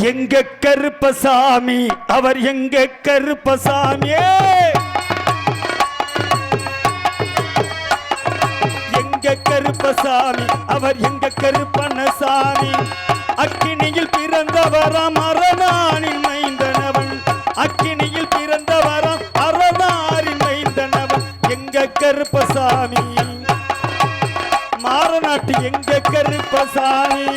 எங்க கருப்பசாமி அவர் எங்க கருப்பசாமியே எங்க கருப்பசாமி அவர் எங்க கருப்பண்ணசாமி அக்கினியில் பிறந்தவராம் அரணானின் மைந்தனவன் அக்கினியில் பிறந்தவராம் அரணாரின் மைந்தனவன் எங்க கருப்பசாமி மாறநாட்டு எங்க கருப்பசாமி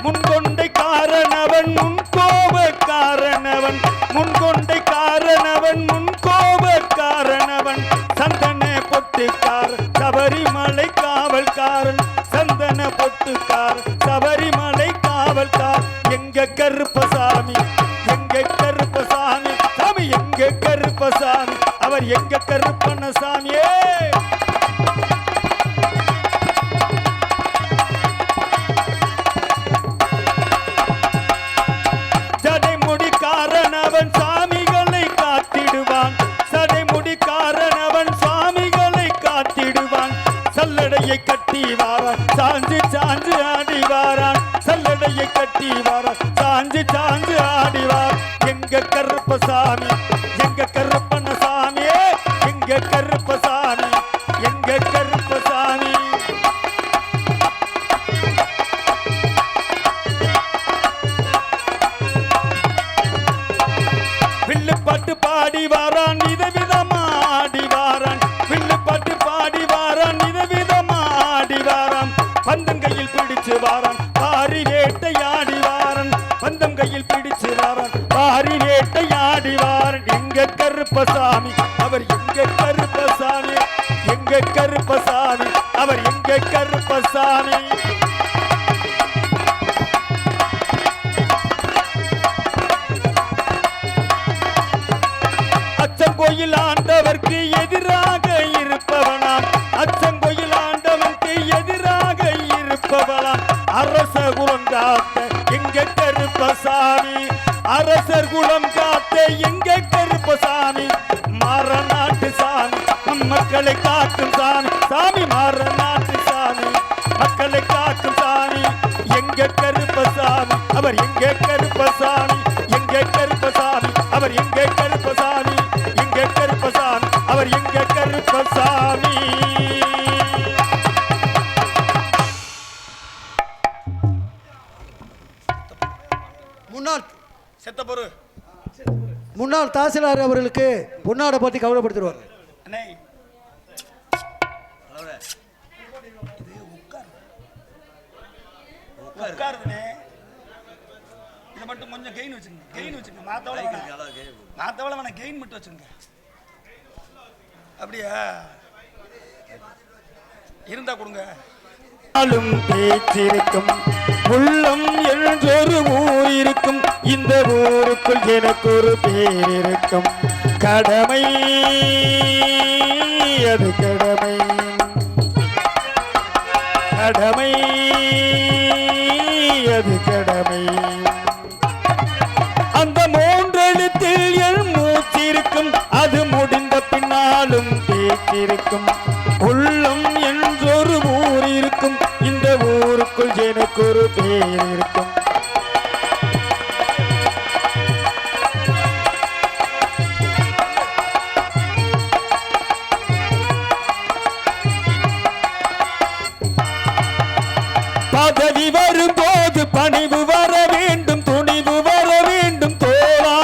முன்கொண்டை காரணவன் முன்கோபக்காரனவன் முன்கொண்டை காரணவன் முன்கோபக்காரனவன் சந்தன பொட்டுக்கார சபரிமலை காவல்காரன் சந்தன பொட்டுக்கார சபரிமலை காவல்கார் எங்க கருப்பசாமி எங்க கருப்பசாமி சாமி எங்க கருப்பசாமி அவர் எங்க கருப்பண்ணசாமியே ஜடைமுடிக்காரனவன் சாமிகளை காத்திடுவான் சடைமுடிக்காரனவன் சாமிகளை காத்திடுவான் சல்லடையை கட்டி வாரான் சாஞ்சு சாஞ்சு ஆடிவாரான் சல்லடையை கட்டி வாரான் சாஞ்சு சாஞ்சு ஆடிவார் எங்க கருப்பசாமி எங்க கருப்பண்ணசாமியே எங்க கருப்பசாமி எங்க கருப்பசாமி வில்லுப்பாட்டு பாடி வாரான் விதவிதமாடி வாரான் வில்லுப்பாட்டு பாடி வாரான் விதவிதமாடி வாரான் பந்தம் கையில் பிடிச்சு வாரான் பாரி வேட்டையாடி வாரான் பந்தம் கையில் பிடிச்சு வாரான் பாரி வேட்டையாடி வாரான் எங்க கருப்பசாமி அவர் எங்க கருப்பசாமி எங்க கருப்பசாமி அவர் எங்க கருப்பசாமி அச்சங்கோயில் ஆண்டவர்க்கு எதிராக இருப்பவனாம் அச்சங்கோயில் ஆண்டவனுக்கு எதிராக இருப்பவனாம் அரச குலம் காத்த எங்க கருப்பசாமி அரசர் குலம் காத்த எங்க கருப்பசாமி மாறநாட்டு சாமி மக்களை காக்கும் சாமி சாமி மாறநாட்டு சாமி மக்களை காக்கும் சாமி எங்க கருப்பசாமி அவர் எங்க கருப்பசாமி எங்க கருப்பசாமி அவர் எங்க கருப்பசாமி எங்க கருப்பசாமி அவர் எங்க கருப்பசாமி முன்னாள் தாசில்தார் அவர்களுக்கு பொன்னாடை பற்றி கவலைப்படுத்துவார். இதை மட்டும் கொஞ்சம் கெயின் வச்சுங்க கெயின் வச்சுங்க மாத்தவளை வேணா கெயின் மட்டும் வச்சுங்க அப்படியா இருந்தா கொடுங்க பேச்சிருக்கும் உள்ளம் என்றொரு ஊர் இருக்கும் இந்த ஊருக்குள் எனக்கு ஒரு பேர் இருக்கும் கடமை அது கடமை கடமை அது கடமை அந்த மூன்றெழுத்தில் என் மூச்சிருக்கும் அது முடிந்த பின்னாலும் பேச்சிருக்கும் உள்ளம் என்றொரு ஊர் இருக்கும் இந்த ஊருக்குள் எனக்கு ஒரு பேர் இருக்கும் பதவி வரும்போது பணிவு வர வேண்டும் துணிவு வர வேண்டும் தோழா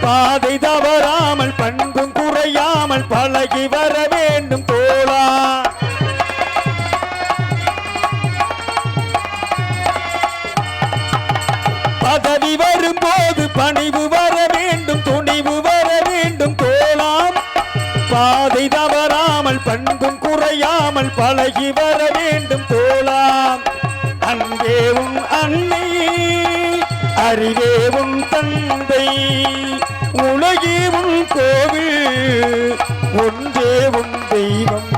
பாதை தவறாமல் பண்பும் குறையாமல் பழகி வர வேண்டும் தோழா பதவி வரும்போது பணிவு வர வேண்டும் துணிவு வர வேண்டும் தோழா பாதை தவறாமல் பண்பும் குறையாமல் பழகி வர வேண்டும் தோழா அன்பே உன் அன்னை அறிவே உன் தந்தை உலகே உன் கோவில் ஒன்றே உன் தெய்வம்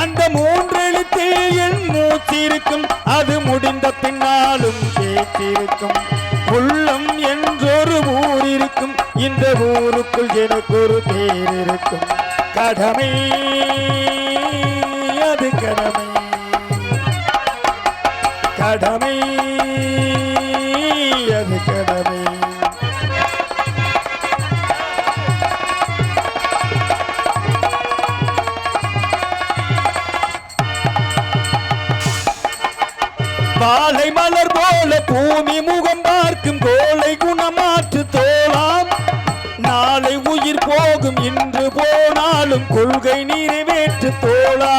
அந்த மூன்றெழுத்தில் என் மூச்சிருக்கும் அது முடிந்த பின்னாலும் பேச்சிருக்கும் உள்ளம் என்றொரு ஊர் இருக்கும் இந்த ஊருக்கு ஊருக்குள் எனக்கு ஒரு பேர் இருக்கும். கடமை அது கடமை, கடமை அது கடமை. பாலை மலர் போல பூமி முகம் பார்க்கும் கோலை குணமாற்று தோளாம். நாளை உயிர் போகும் இன்று போனாலும் கொள்கை நிறைவேற்று தோளா.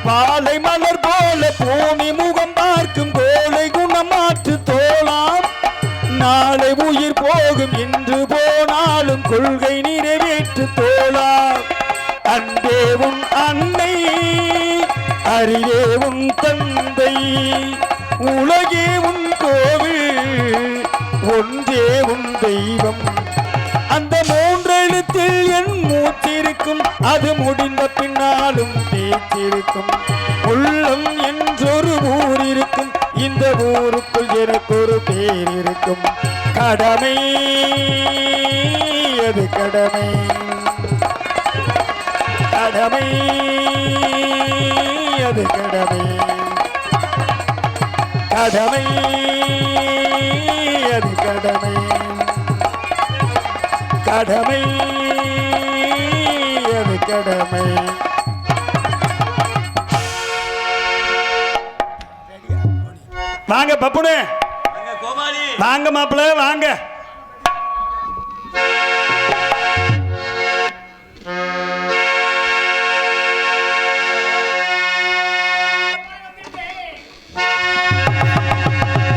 பாலை மலர் போல பூமி முகம் பார்க்கும் கோலை குணமாற்று தோளாம். நாளை உயிர் போகும் இன்று போனாலும் கொள்கை நிறைவேற்று தோளா. அன்பே உன் அன்னை, அறிவே உன் தந்தை, உலகே உன் கோவில், ஒன்றே உன் தெய்வம். அந்த மூன்றெழுத்தில் என் மூச்சிருக்கும், அது முடிந்த பின்னாலும் பேச்சிருக்கும். உள்ளம் என்றொரு ஊர் இருக்கும், இந்த ஊருக்குள் எனக்கு ஒரு பேர் இருக்கும். கடமை அது கடமை, கடமை அது கடமை, கடமை அது கடமை, கடமை அது கடமை. வாங்க பப்புனு, வாங்க மாப்பிள்ள வாங்க.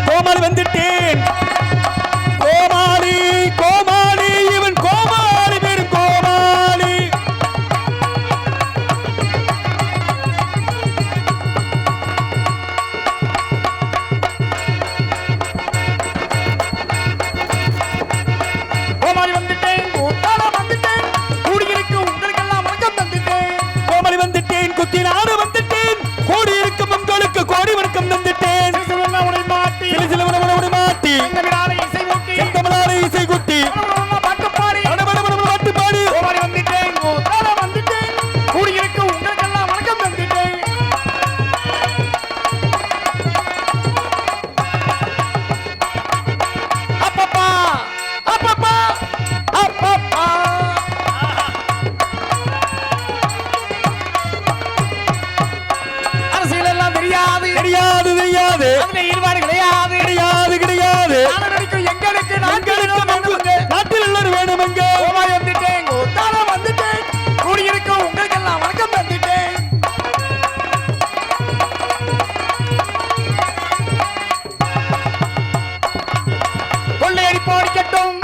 கோமாளி வந்துட்டேன், கோமாளி கோமாளி, இவன் கோமாளி பேரு கோமாளி. கோமாளி வந்துட்டேன், கூட்டாள வந்துட்டேன், கூடியிருக்கும் உங்களுக்கெல்லாம் வணக்கம் தந்துட்டேன். கோமாளி வந்துட்டேன், குத்தி நாடு வந்துட்டேன், கோடி இருக்கும் உங்களுக்கு கோடி வணக்கம் தந்துட்டேன்.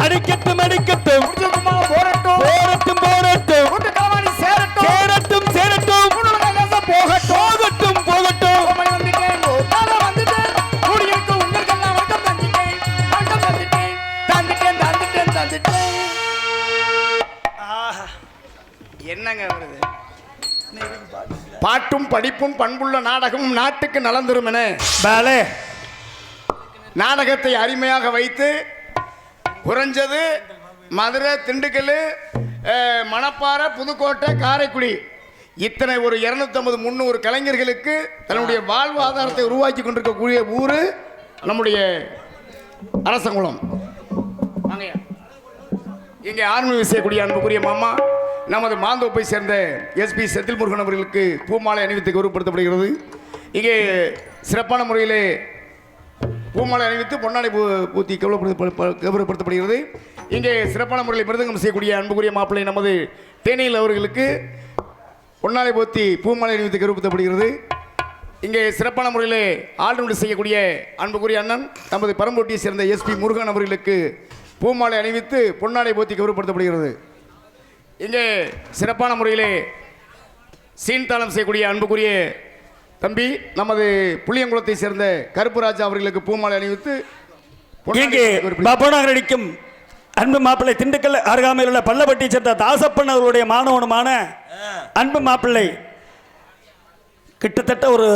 அடிக்கட்டும் அடிக்கட்டும், போரட்டும் போரட்டும் போரட்டும், சேரட்டும் சேரட்டும், போகட்டும் போகட்டும். என்னங்க வருது? பாட்டும் படிப்பும் பண்புள்ள நாடகமும் நாட்டுக்கு நலம் தரும் என நாடகத்தை அருமையாக வைத்து குறைஞ்சது மதுரை, திண்டுக்கல், மணப்பாறை, புதுக்கோட்டை, காரைக்குடி இத்தனை ஒரு 250-300 கலைஞர்களுக்கு தன்னுடைய வாழ்வாதாரத்தை உருவாக்கி கொண்டிருக்கக்கூடிய ஊர் நம்முடைய அரசங்குளம். இங்கே ஆர்மி செய்யக்கூடிய அன்புக்குரிய மாமா நமது மாந்தோப்பை சேர்ந்த எஸ்பி செந்தில் முருகன் அவர்களுக்கு பூமாலை அணிவித்து கௌரவப்படுத்தப்படுகிறது. இங்கே சிறப்பான முறையிலே பூமாலை அணிவித்து பொன்னாடை பூத்தி கௌரவப்படுத்தப்படுகிறது. இங்கே சிறப்பான முறையில் மிருதங்கம் செய்யக்கூடிய அன்புக்குரிய மாப்பிள்ளை நமது தேனியில் அவர்களுக்கு பொன்னாடை பூத்தி பூமாலை அணிவித்து கௌரவப்படுத்தப்படுகிறது. இங்கே சிறப்பான முறையில் ஆல்ரவுண்ட் செய்யக்கூடிய அன்புக்குரிய அண்ணன் நமது பரம்போட்டியை சேர்ந்த எஸ்பி முருகன் அவர்களுக்கு பூமாலை அணிவித்து பொன்னாடை பூத்தி கௌரவப்படுத்தப்படுகிறது. இங்கே சிறப்பான முறையிலே சீன்தாளம் செய்யக்கூடிய அன்புக்குரிய தம்பி நமது புளியங்குளத்தை சேர்ந்த கருப்புராஜா அவர்களுக்கு பூமாலை அணிவித்து இங்கே பாபுநகர் அடிக்கும் அன்பு மாப்பிள்ளை திண்டுக்கல் அருகாமையில் உள்ள பள்ளப்பட்டியை சேர்ந்த தாசப்பன் அவர்களுடைய மாணவனுமான அன்பு மாப்பிள்ளை கிட்டத்தட்ட ஒரு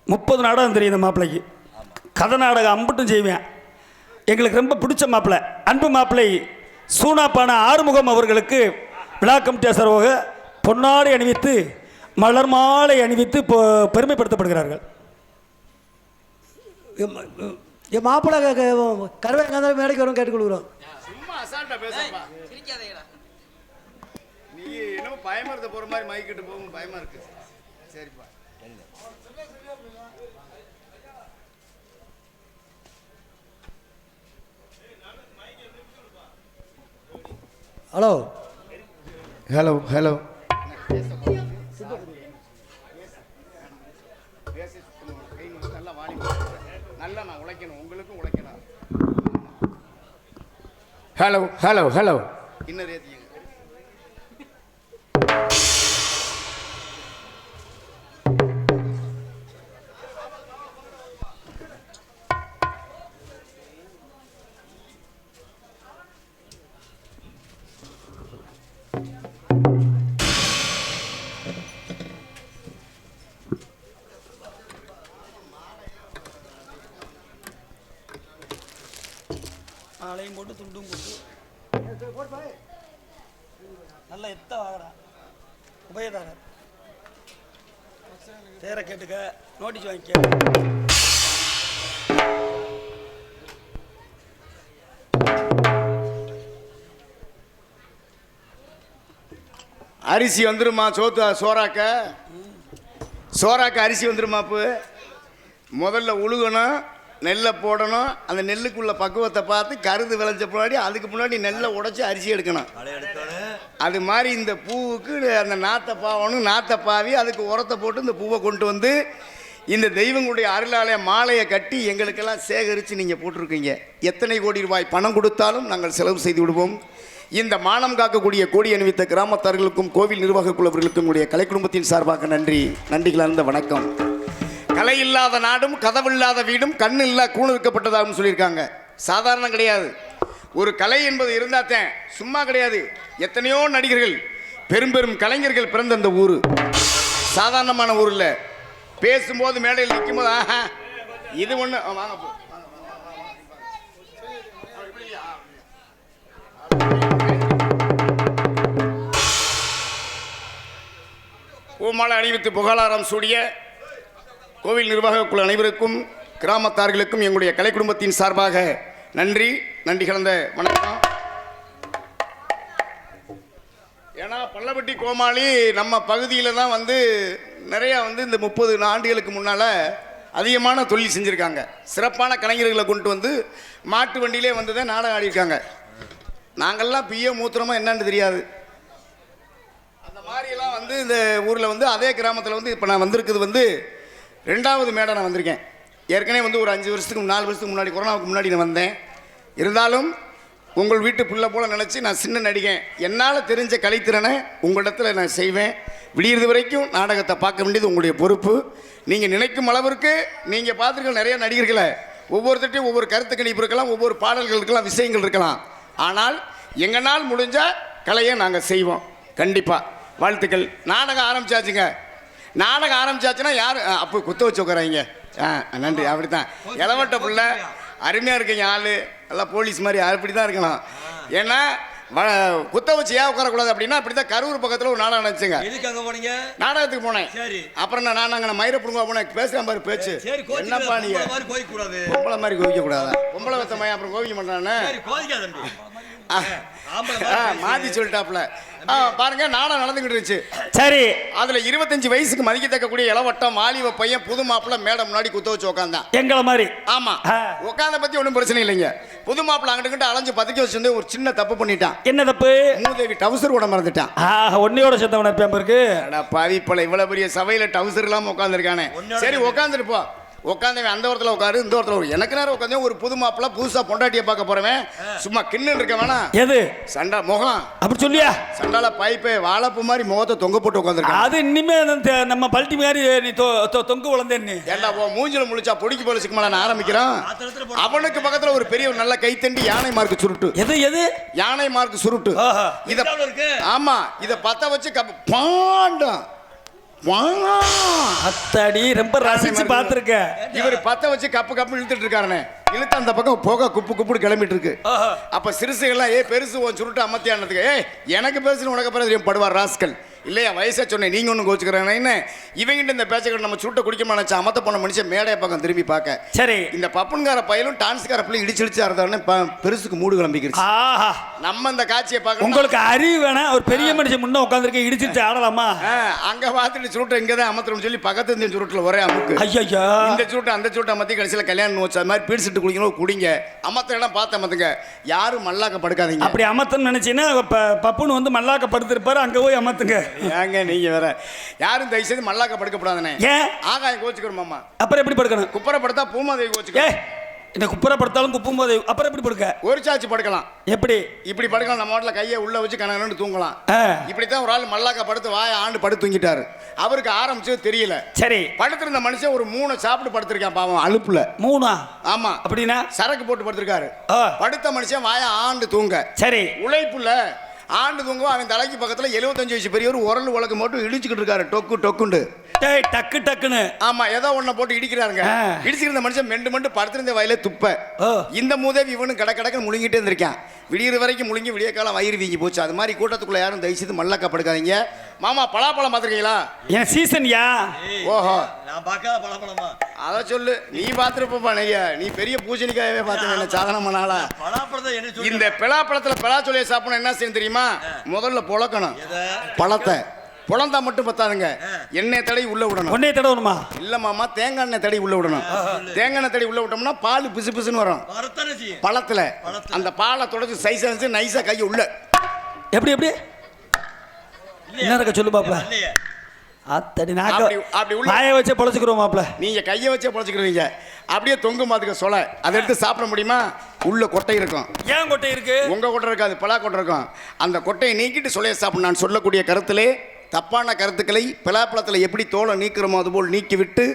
30 நாடகம் தெரியும் இந்த மாப்பிள்ளைக்கு. கதை நாடகம் அம்பட்டும் செய்வேன். எங்களுக்கு ரொம்ப பிடிச்ச மாப்பிள்ளை, அன்பு மாப்பிள்ளை சூனாப்பான ஆறுமுகம் அவர்களுக்கு விழா கமிட்டி சார்பாக பொன்னாடை அணிவித்து மலர் மாலை அணிவித்து பெருமைப்படுத்தப்படுகிறார்கள். என் மாப்பிள்ளை கருவேங்க மேடைக்கு வரும் கேட்டுக்கொள்கிறோம். சும்மா அசால்ட்டா பேசப்பா. நீ என்னமோ பயமா இருக்க போற மாதிரி மைக்கிட்டு போகும், பயமா இருக்கு. சரிப்பா. Hello hello hello. நல்லா நான் உழைக்கணும், உங்களுக்கும் உழைக்கணும். Hello hello hello. இன்னும் ஏத்திங்க. மாலையும் போட்டு துண்டும் போட்டு நல்ல எத்த வாங்கடா உபயதாரர் தேர கேட்டுக்க, நோட்டீஸ் வாங்கிக்க. அரிசி வந்துருமா? சோறாக்க அரிசி வந்துருமாப்பு. முதல்ல உழுகணும், நெல்லை போடணும். அந்த நெல்லுக்குள்ள பக்குவத்தை பார்த்து கருது விளைஞ்ச முன்னாடி அதுக்கு முன்னாடி நெல்லை உடைச்சி அரிசி எடுக்கணும். அது மாதிரி இந்த பூவுக்கு அந்த நாத்தை பாவணும், நாத்தை பாவி அதுக்கு உரத்தை போட்டு இந்த பூவை கொண்டு வந்து இந்த தெய்வங்களுடைய அருளாலய மாலையை கட்டி எங்களுக்கெல்லாம் சேகரித்து நீங்கள் போட்டிருக்கீங்க. எத்தனை கோடி ரூபாய் பணம் கொடுத்தாலும் நாங்கள் செலவு செய்து விடுவோம். இந்த மானம் காக்கக்கூடிய கோடி அணிவித்த கிராமத்தார்களுக்கும் கோவில் நிர்வாக குழுவர்களுக்கும் உடைய கலை குடும்பத்தின் சார்பாக நன்றி கலந்த வணக்கம். கலை இல்லாத நாடும் கதவில்லாத வீடும் கண்ணு இல்லா கூணு வைக்கப்பட்டதாகவும் சொல்லியிருக்காங்க. சாதாரணம் கிடையாது. ஒரு கலை என்பது இருந்தாத்தேன், சும்மா கிடையாது. எத்தனையோ நடிகர்கள், பெரும் பெரும் கலைஞர்கள் பிறந்த அந்த ஊர் சாதாரணமான ஊர் இல்லை. பேசும்போது மேடையில் நிற்கும் போது ஆஹா இது ஒன்று வாங்க போ. பூமாலை அணிவித்து புகழாரம் சூடிய கோவில் நிர்வாக குழு அனைவருக்கும் கிராமத்தார்களுக்கும் எங்களுடைய கலை குடும்பத்தின் சார்பாக நன்றி கலந்த வணக்கம். ஏன்னா பள்ளப்பட்டி கோமாளி நம்ம பகுதியில் தான் நிறையா இந்த 30 ஆண்டுகளுக்கு முன்னால் அதிகமான தொழில் செஞ்சுருக்காங்க. சிறப்பான கலைஞர்களை கொண்டு மாட்டு வண்டியிலே தான் நாடகம் ஆடியிருக்காங்க. நாங்கள்லாம் பிஏ மூத்திரமா என்னன்னு தெரியாது. அந்த மாதிரியெல்லாம் இந்த ஊரில் அதே கிராமத்தில் இப்போ நான் வந்திருக்குது 2வது மேடை நான் வந்திருக்கேன். ஏற்கனவே ஒரு 5 வருஷத்துக்கு 4 வருஷத்துக்கு முன்னாடி கொரோனாவுக்கு முன்னாடி நான் வந்தேன். இருந்தாலும் உங்கள் வீட்டு பிள்ளை போல் நினச்சி நான் சின்ன நடிகன். என்னால் தெரிஞ்ச கலைத்திறனை உங்களிடத்தில் நான் செய்வேன். விடியறது வரைக்கும் நாடகத்தை பார்க்க வேண்டியது உங்களுடைய பொறுப்பு. நீங்கள் நினைக்கும் அளவிற்கு நீங்கள் பார்த்துருக்க நிறைய நடிகர்களை ஒவ்வொருத்தட்டையும் ஒவ்வொரு கருத்து கணிப்பு இருக்கலாம், ஒவ்வொரு பாடல்கள் இருக்கலாம், விஷயங்கள் இருக்கலாம். ஆனால் எங்களால் முடிஞ்ச கலையை நாங்கள் செய்வோம். கண்டிப்பாக வாழ்த்துக்கள். நாடகம் ஆரம்பிச்சாச்சுங்க. நாடகம் ஆரம்பிச்சாச்சுன்னா யார் அப்போ குத்த வச்சு உட்காராங்க. நன்றி. அப்படி தான் இளவட்ட பிள்ளை அருமையாக இருக்கீங்க. ஆள் எல்லாம் போலீஸ் மாதிரி அப்படி தான் இருக்கணும். ஏன்னா குத்த வச்சு ஏன் உட்காரக்கூடாது அப்படின்னா அப்படி தான் கரூர் பக்கத்தில் ஒரு நாடகம் நினச்சிங்க. நாடகத்துக்கு போனேன். அப்புறம் நான் அங்கே மயிரப்புடுங்க போனேன். பேசுகிறேன் பாரு பேச்சு. என்னப்பா நீங்கள் பொம்பளை மாதிரி கோவிக்க கூடாதா? பொம்பளை வத்த மையம் அப்புறம் கோவிக்க மாட்டானே மாத்தி சொல்லிட்டாப்ல. பாருங்க நாடகம் நடந்துகிட்டு இருந்துச்சு. சரி, அதுல 25 வயசுக்கு மதிக்கத்தக்கக்கூடிய இளவட்டம் வாலிப பையன் புது மாப்பிள்ள மேடம் முன்னாடி குத்த வச்சு உட்காந்தான் எங்களை மாதிரி. ஆமா, உட்காந்த பத்தி ஒன்றும் பிரச்சனை இல்லைங்க. புது மாப்பிள்ள அங்கிட்டு அலைஞ்சு பதுக்கி வச்சு ஒரு சின்ன தப்பு பண்ணிட்டான். என்ன தப்பு? மூதேவி டவுசர் கூட மறந்துட்டான். ஒன்னையோட சேர்த்தவன பேம்பு இருக்கு. பாவிப்பல இவ்வளவு பெரிய சபையில டவுசர் இல்லாம உட்காந்துருக்கானே. சரி உட்காந்துருப்போம். உட்காந்தவன் அந்த ஒருத்தல உட்காரு, இந்த ஒருத்தல எனக்கு நேரம் உட்காந்து ஒரு புது மாப்பிள்ள புதுசா பொண்டாட்டியை பார்க்க போறவன் சும்மா கிண்ணு இருக்க வேணாம். எது சண்டா முகம் அப்படி சொல்லியா? சண்டால பைப்பை வாழைப்பு மாதிரி முகத்தை தொங்க போட்டு உட்காந்துருக்கான். அது இனிமே நம்ம பல்ட்டி மாதிரி நீ தொங்க வளர்ந்தேன்னு ஏண்டா மூஞ்சில முழிச்சா பொடிக்கு பொலிச்சுக்கு மேல நான் ஆரம்பிக்கிறான். அவனுக்கு பக்கத்துல ஒரு பெரிய நல்ல கைத்தண்டி யானை மார்க்கு சுருட்டு. எது யானை மார்க்கு சுருட்டு. இத ஆமா இத பத்த வச்சு பாண்டம் அத்தாடி ரொம்ப ரசிச்சு பார்த்துருக்க. இவர் பத்த வச்சு கப்பு கப்பு இழுத்துட்டு இருக்காருண்ணே. இழுத்து அந்த பக்கம் போக குப்பு குப்புன்னு கிளம்பிட்டு இருக்கு. அப்ப சிறுசுகள்லாம் பெருசு உன் சுருட்டு அமத்தியானதுக்கு எனக்கு பெருசுன்னு உனக்கு பிறகு படுவார் ராஸ்கல் இல்லையா? வயசா சொன்னேன், நீங்க ஒண்ணு கோச்சுக்கிறாங்க என்ன இவங்கிட்ட இந்த பேச்சை நம்ம சுருட்டை குடிக்க நினைச்சா அமத்த போன மனுஷன் மேடைய பக்கம் திரும்பி பார்க்க. சரி, இந்த பப்புன்கார பையலும் டான்ஸ்கார பிள்ளை இடிச்சு இருந்தாருன்னு பெருசுக்கு மூடு கிளம்பிக்கிருச்சு. நம்ம இந்த காட்சியை பார்க்க உங்களுக்கு அறிவு வேணா, ஒரு பெரிய மனுஷன் முன்ன உட்காந்துருக்க இடிச்சிட்டு ஆடலாமா? அங்க பார்த்துட்டு சுருட்டை இங்கதான் அமத்துறோம்னு சொல்லி பக்கத்து இந்த சுருட்டுல ஒரே அமுக்கு. ஐயா, இந்த சுருட்டை அந்த சுருட்டை அமத்தி கடைசியில் கல்யாணம் வச்சு அது மாதிரி பீடிச்சிட்டு குடிக்கணும் குடிங்க. அமத்த இடம் பார்த்து அமத்துங்க, யாரும் மல்லாக்க படுக்காதீங்க. அப்படி அமத்தன்னு நினைச்சீங்கன்னா பப்புன்னு வந்து மல்லாக்க படுத்திருப்பாரு, அங்க போய் அமத்துங்க. ஏங்க நீங்க வேற யாரும் தயவு செய்து மல்லாக்க படுக்கப்படாதானே. ஏன் ஆகாயம் கோச்சுக்கிறோம் மாமா? அப்புறம் எப்படி படுக்கணும்? குப்பரை படுத்தா பூமாதேவி கோச்சுக்க. இந்த குப்பரை படுத்தாலும் குப்பும் போது அப்புறம் எப்படி படுக்க? ஒரு சாச்சி படுக்கலாம். எப்படி இப்படி படுக்கலாம்? நம்ம வீட்டில் கையை உள்ள வச்சு கணக்கு தூங்கலாம். இப்படித்தான் ஒரு ஆள் மல்லாக்க படுத்து வாய ஆண்டு படுத்து தூங்கிட்டாரு. அவருக்கு ஆரம்பிச்சது தெரியல. சரி, படுத்திருந்த மனுஷன் ஒரு 3 சாப்பிட்டு படுத்திருக்கான் பாவம் அலுப்புல. 3? ஆமா. அப்படின்னா சரக்கு போட்டு படுத்திருக்காரு. படுத்த மனுஷன் வாய ஆண்டு தூங்க. சரி, உழைப்புல ஆண்டு தூங்குவோம். அவன் தலைக்கு பக்கத்துல 75 வயசு பெரியவர் உரல் உலக்கு மட்டும் இடிச்சுக்கிட்டு இருக்காரு. டொக்கு டொக்குண்டு டக்கு டக்குன்னு. ஆமா, ஏதோ ஒன்ன போட்டு இடிக்கிறாருங்க. இடிச்சுக்கிற மனுஷன் மெண்டு படுத்திருந்த வயல துப்ப. இந்த மூதேவி இவனு கடக்க முழுங்கிட்டே இருந்திருக்கான். விடியற வரைக்கும் முழுங்கி விடிய காலம் வயிறு வீங்கி போச்சு. அது மாதிரி கூட்டத்துக்குள்ள யாரும் தயவுசெய்து மல்லாக்கா படுக்காதீங்க. மாமா பலாப்பழம் பார்த்துருக்கீங்களா? என் சீசன்யா. ஓஹோ, நான் பார்க்காத பலாப்பழமா? அதை சொல்லு, நீ பார்த்துருப்பா. நீ பெரிய பூஜணிக்காயவே பார்த்து சாதனம் பண்ணால. இந்த பலாப்பழத்துல பலாச்சொல்லியை சாப்பிடணும் என்ன செய்யணும் தெரியுமா? முதல்ல பொழக்கணும் பழத்தை. பொழந்தா மட்டும் பத்தாதுங்க, எண்ணெய் தடவி உள்ள விடணும். எண்ணெய் தடவணுமா? இல்ல மாமா, தேங்காய் எண்ணெய் தடவி உள்ள விடணும். தேங்காய் எண்ணெய் தடவி உள்ள விட்டோம்னா பால் பிசு பிசுன்னு வரும் பழத்துல. அந்த பாலை தொடச்சு சைஸ் நைஸா கையை உள்ள எப்படி எப்படி என்ன இருக்க சொல்லு பாப்பா. அத்தடி அப்படி வாயை வச்சே பொழைச்சிக்கிறோம் மாப்ள. நீங்க கையை வச்சே பொழைச்சிக்கிறீங்க. அப்படியே தொங்கு மாத்துக்க சொல்ல அதை எடுத்து சாப்பிட முடியுமா? உள்ள கொட்டை இருக்கும். ஏன் கொட்டை இருக்கு? உங்க கொட்டை இருக்காது, பலா கொட்டை இருக்கும். அந்த கொட்டையை நீக்கிட்டு சொல்லைய சாப்பிட நான் சொல்லக்கூடிய கருத்திலே தப்பான கருத்துக்களை பலாப்பழத்தில் எப்படி தோலை நீக்கிறோமோ அதுபோல் நீக்கிவிட்டு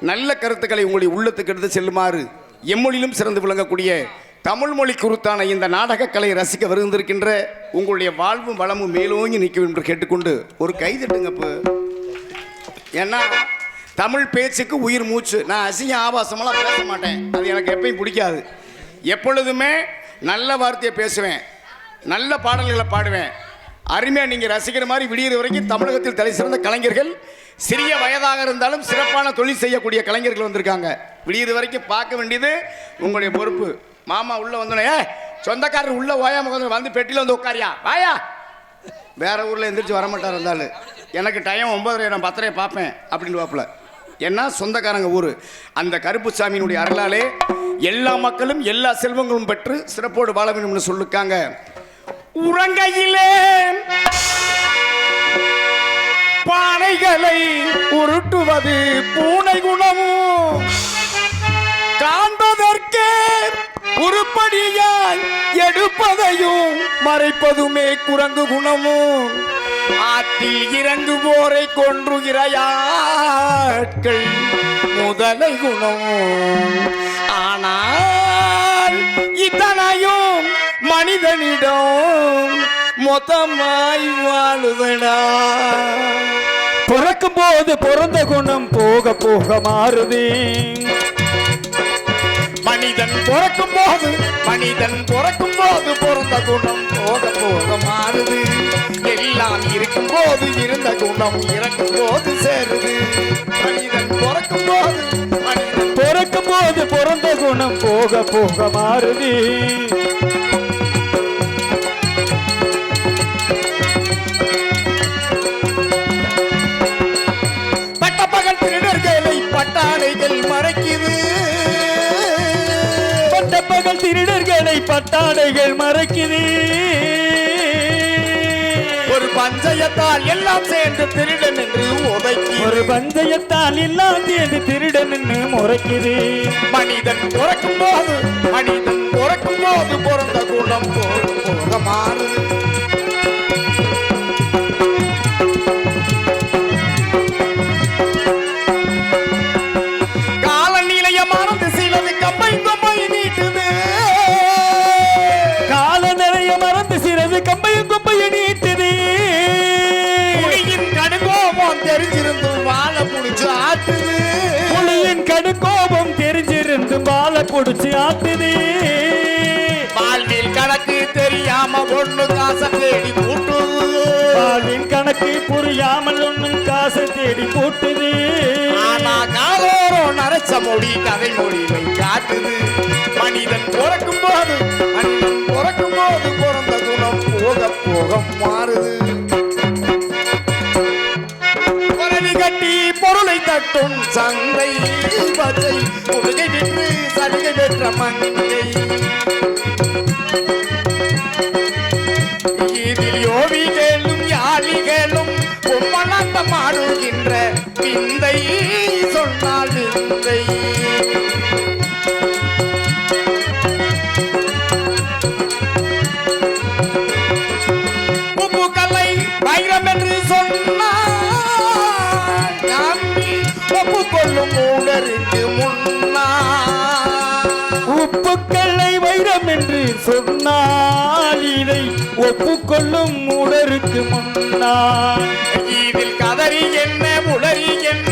நல்ல கருத்துக்களை உங்களுடைய உள்ளத்துக்கு எடுத்து செல்லுமாறு எம்மொழியிலும் சிறந்து விளங்கக்கூடிய தமிழ் மொழி குருத்தான இந்த நாடக கலை ரசிக்க வருகின்றிருக்கின்ற உங்களுடைய வாழ்வும் வளமும் மேலோங்கி நிற்கும் என்று கேட்டுக்கொண்டு ஒரு கைதட்டுங்க. இப்போ ஏன்னா தமிழ் பேச்சுக்கு உயிர் மூச்சு. நான் அசிங்க ஆபாசமெல்லாம் பேச மாட்டேன், அது எனக்கு எப்பயும் பிடிக்காது. எப்பொழுதுமே நல்ல வார்த்தையை பேசுவேன், நல்ல பாடல்களை பாடுவேன். அருமையாக நீங்கள் ரசிக்கிற மாதிரி விடிகிற வரைக்கும் தமிழகத்தில் தலை சிறந்த கலைஞர்கள், சிறிய வயதாக இருந்தாலும் சிறப்பான தொழில் செய்யக்கூடிய கலைஞர்கள் வந்திருக்காங்க. விடிகிற வரைக்கும் பார்க்க வேண்டியது உங்களுடைய பொறுப்பு. மாமா உள்ள வந்தோடனே சொந்தக்காரர் உள்ள ஓயாம வந்து பெட்டியில் வந்து உட்காரியா வாயா. வேற ஊரில் எந்திரிச்சு வரமாட்டார் இருந்தாலும் எனக்கு டைம் 9:30 நான் 10:30 பார்ப்பேன் அப்படின்னு வாப்பில். ஏன்னா சொந்தக்காரங்க ஊர். அந்த கருப்புசாமியினுடைய அருளாலே எல்லா மக்களும் எல்லா செல்வங்களும் பெற்று சிறப்போடு வாழ வேண்டும்னு சொல்லிருக்காங்க. உறங்கையிலே பானைகளை உருட்டுவது பூனை குணமும், காண்பதற்கே உருப்படியாய் எடுப்பதையும் மறைப்பதுமே குரங்கு குணமும், ஆற்றில் இறங்குவோரை கொன்றுகிறார்கள் முதலை குணமும். ஆனால் இத்தனையும் மனிதனிடம் மொத்தமாய் வாழுதடா. பிறக்கும் போது பிறந்த குணம் போக போக மாறுது. மனிதன் பிறக்கும் போது பிறந்த குணம் போக போக மாறுது. எல்லாம் இருக்கும் போது இருந்த குணம் இறக்கும் போது சேருது. மனிதன் பிறக்கும் போது பிறந்த குணம் போக போக மாறுது. பட்டப்பகல் திருடர்களை பட்டாடைகள் மறைக்குது. பட்டப்பகல் திருடர்களை பட்டாடைகள் மறைக்குது. ஒரு பஞ்சயத்தால் எல்லாம் சேர்ந்து திருடன் என்று உதைக்கு. ஒரு பஞ்சயத்தால் எல்லாம் சேர்ந்து திருடன் என்று முறைக்குது. மனிதன் பிறக்கும் போது பிறந்த குணம் போக போக மாறுது. காலநிலையமானது சிலது கம்பை நீட்டுது. காலநிலைய மறந்து சிலது கம்பையும் கொம்பையும் நீட்டுது. கடுங்கோபம் தெரிஞ்சிருந்தும் கடுக்கோபம் தெரிஞ்சிருந்து பால குடிச்சு ஆட்டுது வாழ்வில் கணக்கு தெரியாம ஒண்ணு காசை தேடி கூட்டுது வாழ்வின் கணக்கு புரியாமல் ஒன்னும் காசை தேடி போட்டுது ஆனா காலோரம் நரைச்ச மொழி கதை மொழிவை காட்டுது மனிதன் பிறக்கும் போது பிறந்த குணம் போக போக மாறுது பொருளை கட்டி பொருளை தட்டும் சந்தை பச்சை முருகை விற்று சலுகை பெற்ற மங்கை இதில் யோகிகளும் யாழிகளும் பொம்மலாட்டம் ஆடுகின்ற விந்தை சொன்னால் விந்தை உப்புக்கல்லை வைரம் என்று சொன்னால் நம்பி ஒப்புக்கொள்ளும் மூடருக்கு முன்னால் உப்புக்கல்லை வைரம் என்று சொன்னால் இதை ஒப்புக்கொள்ளும் மூடருக்கு முன்னால் இதில் கதறி என்ன உளறி என்ன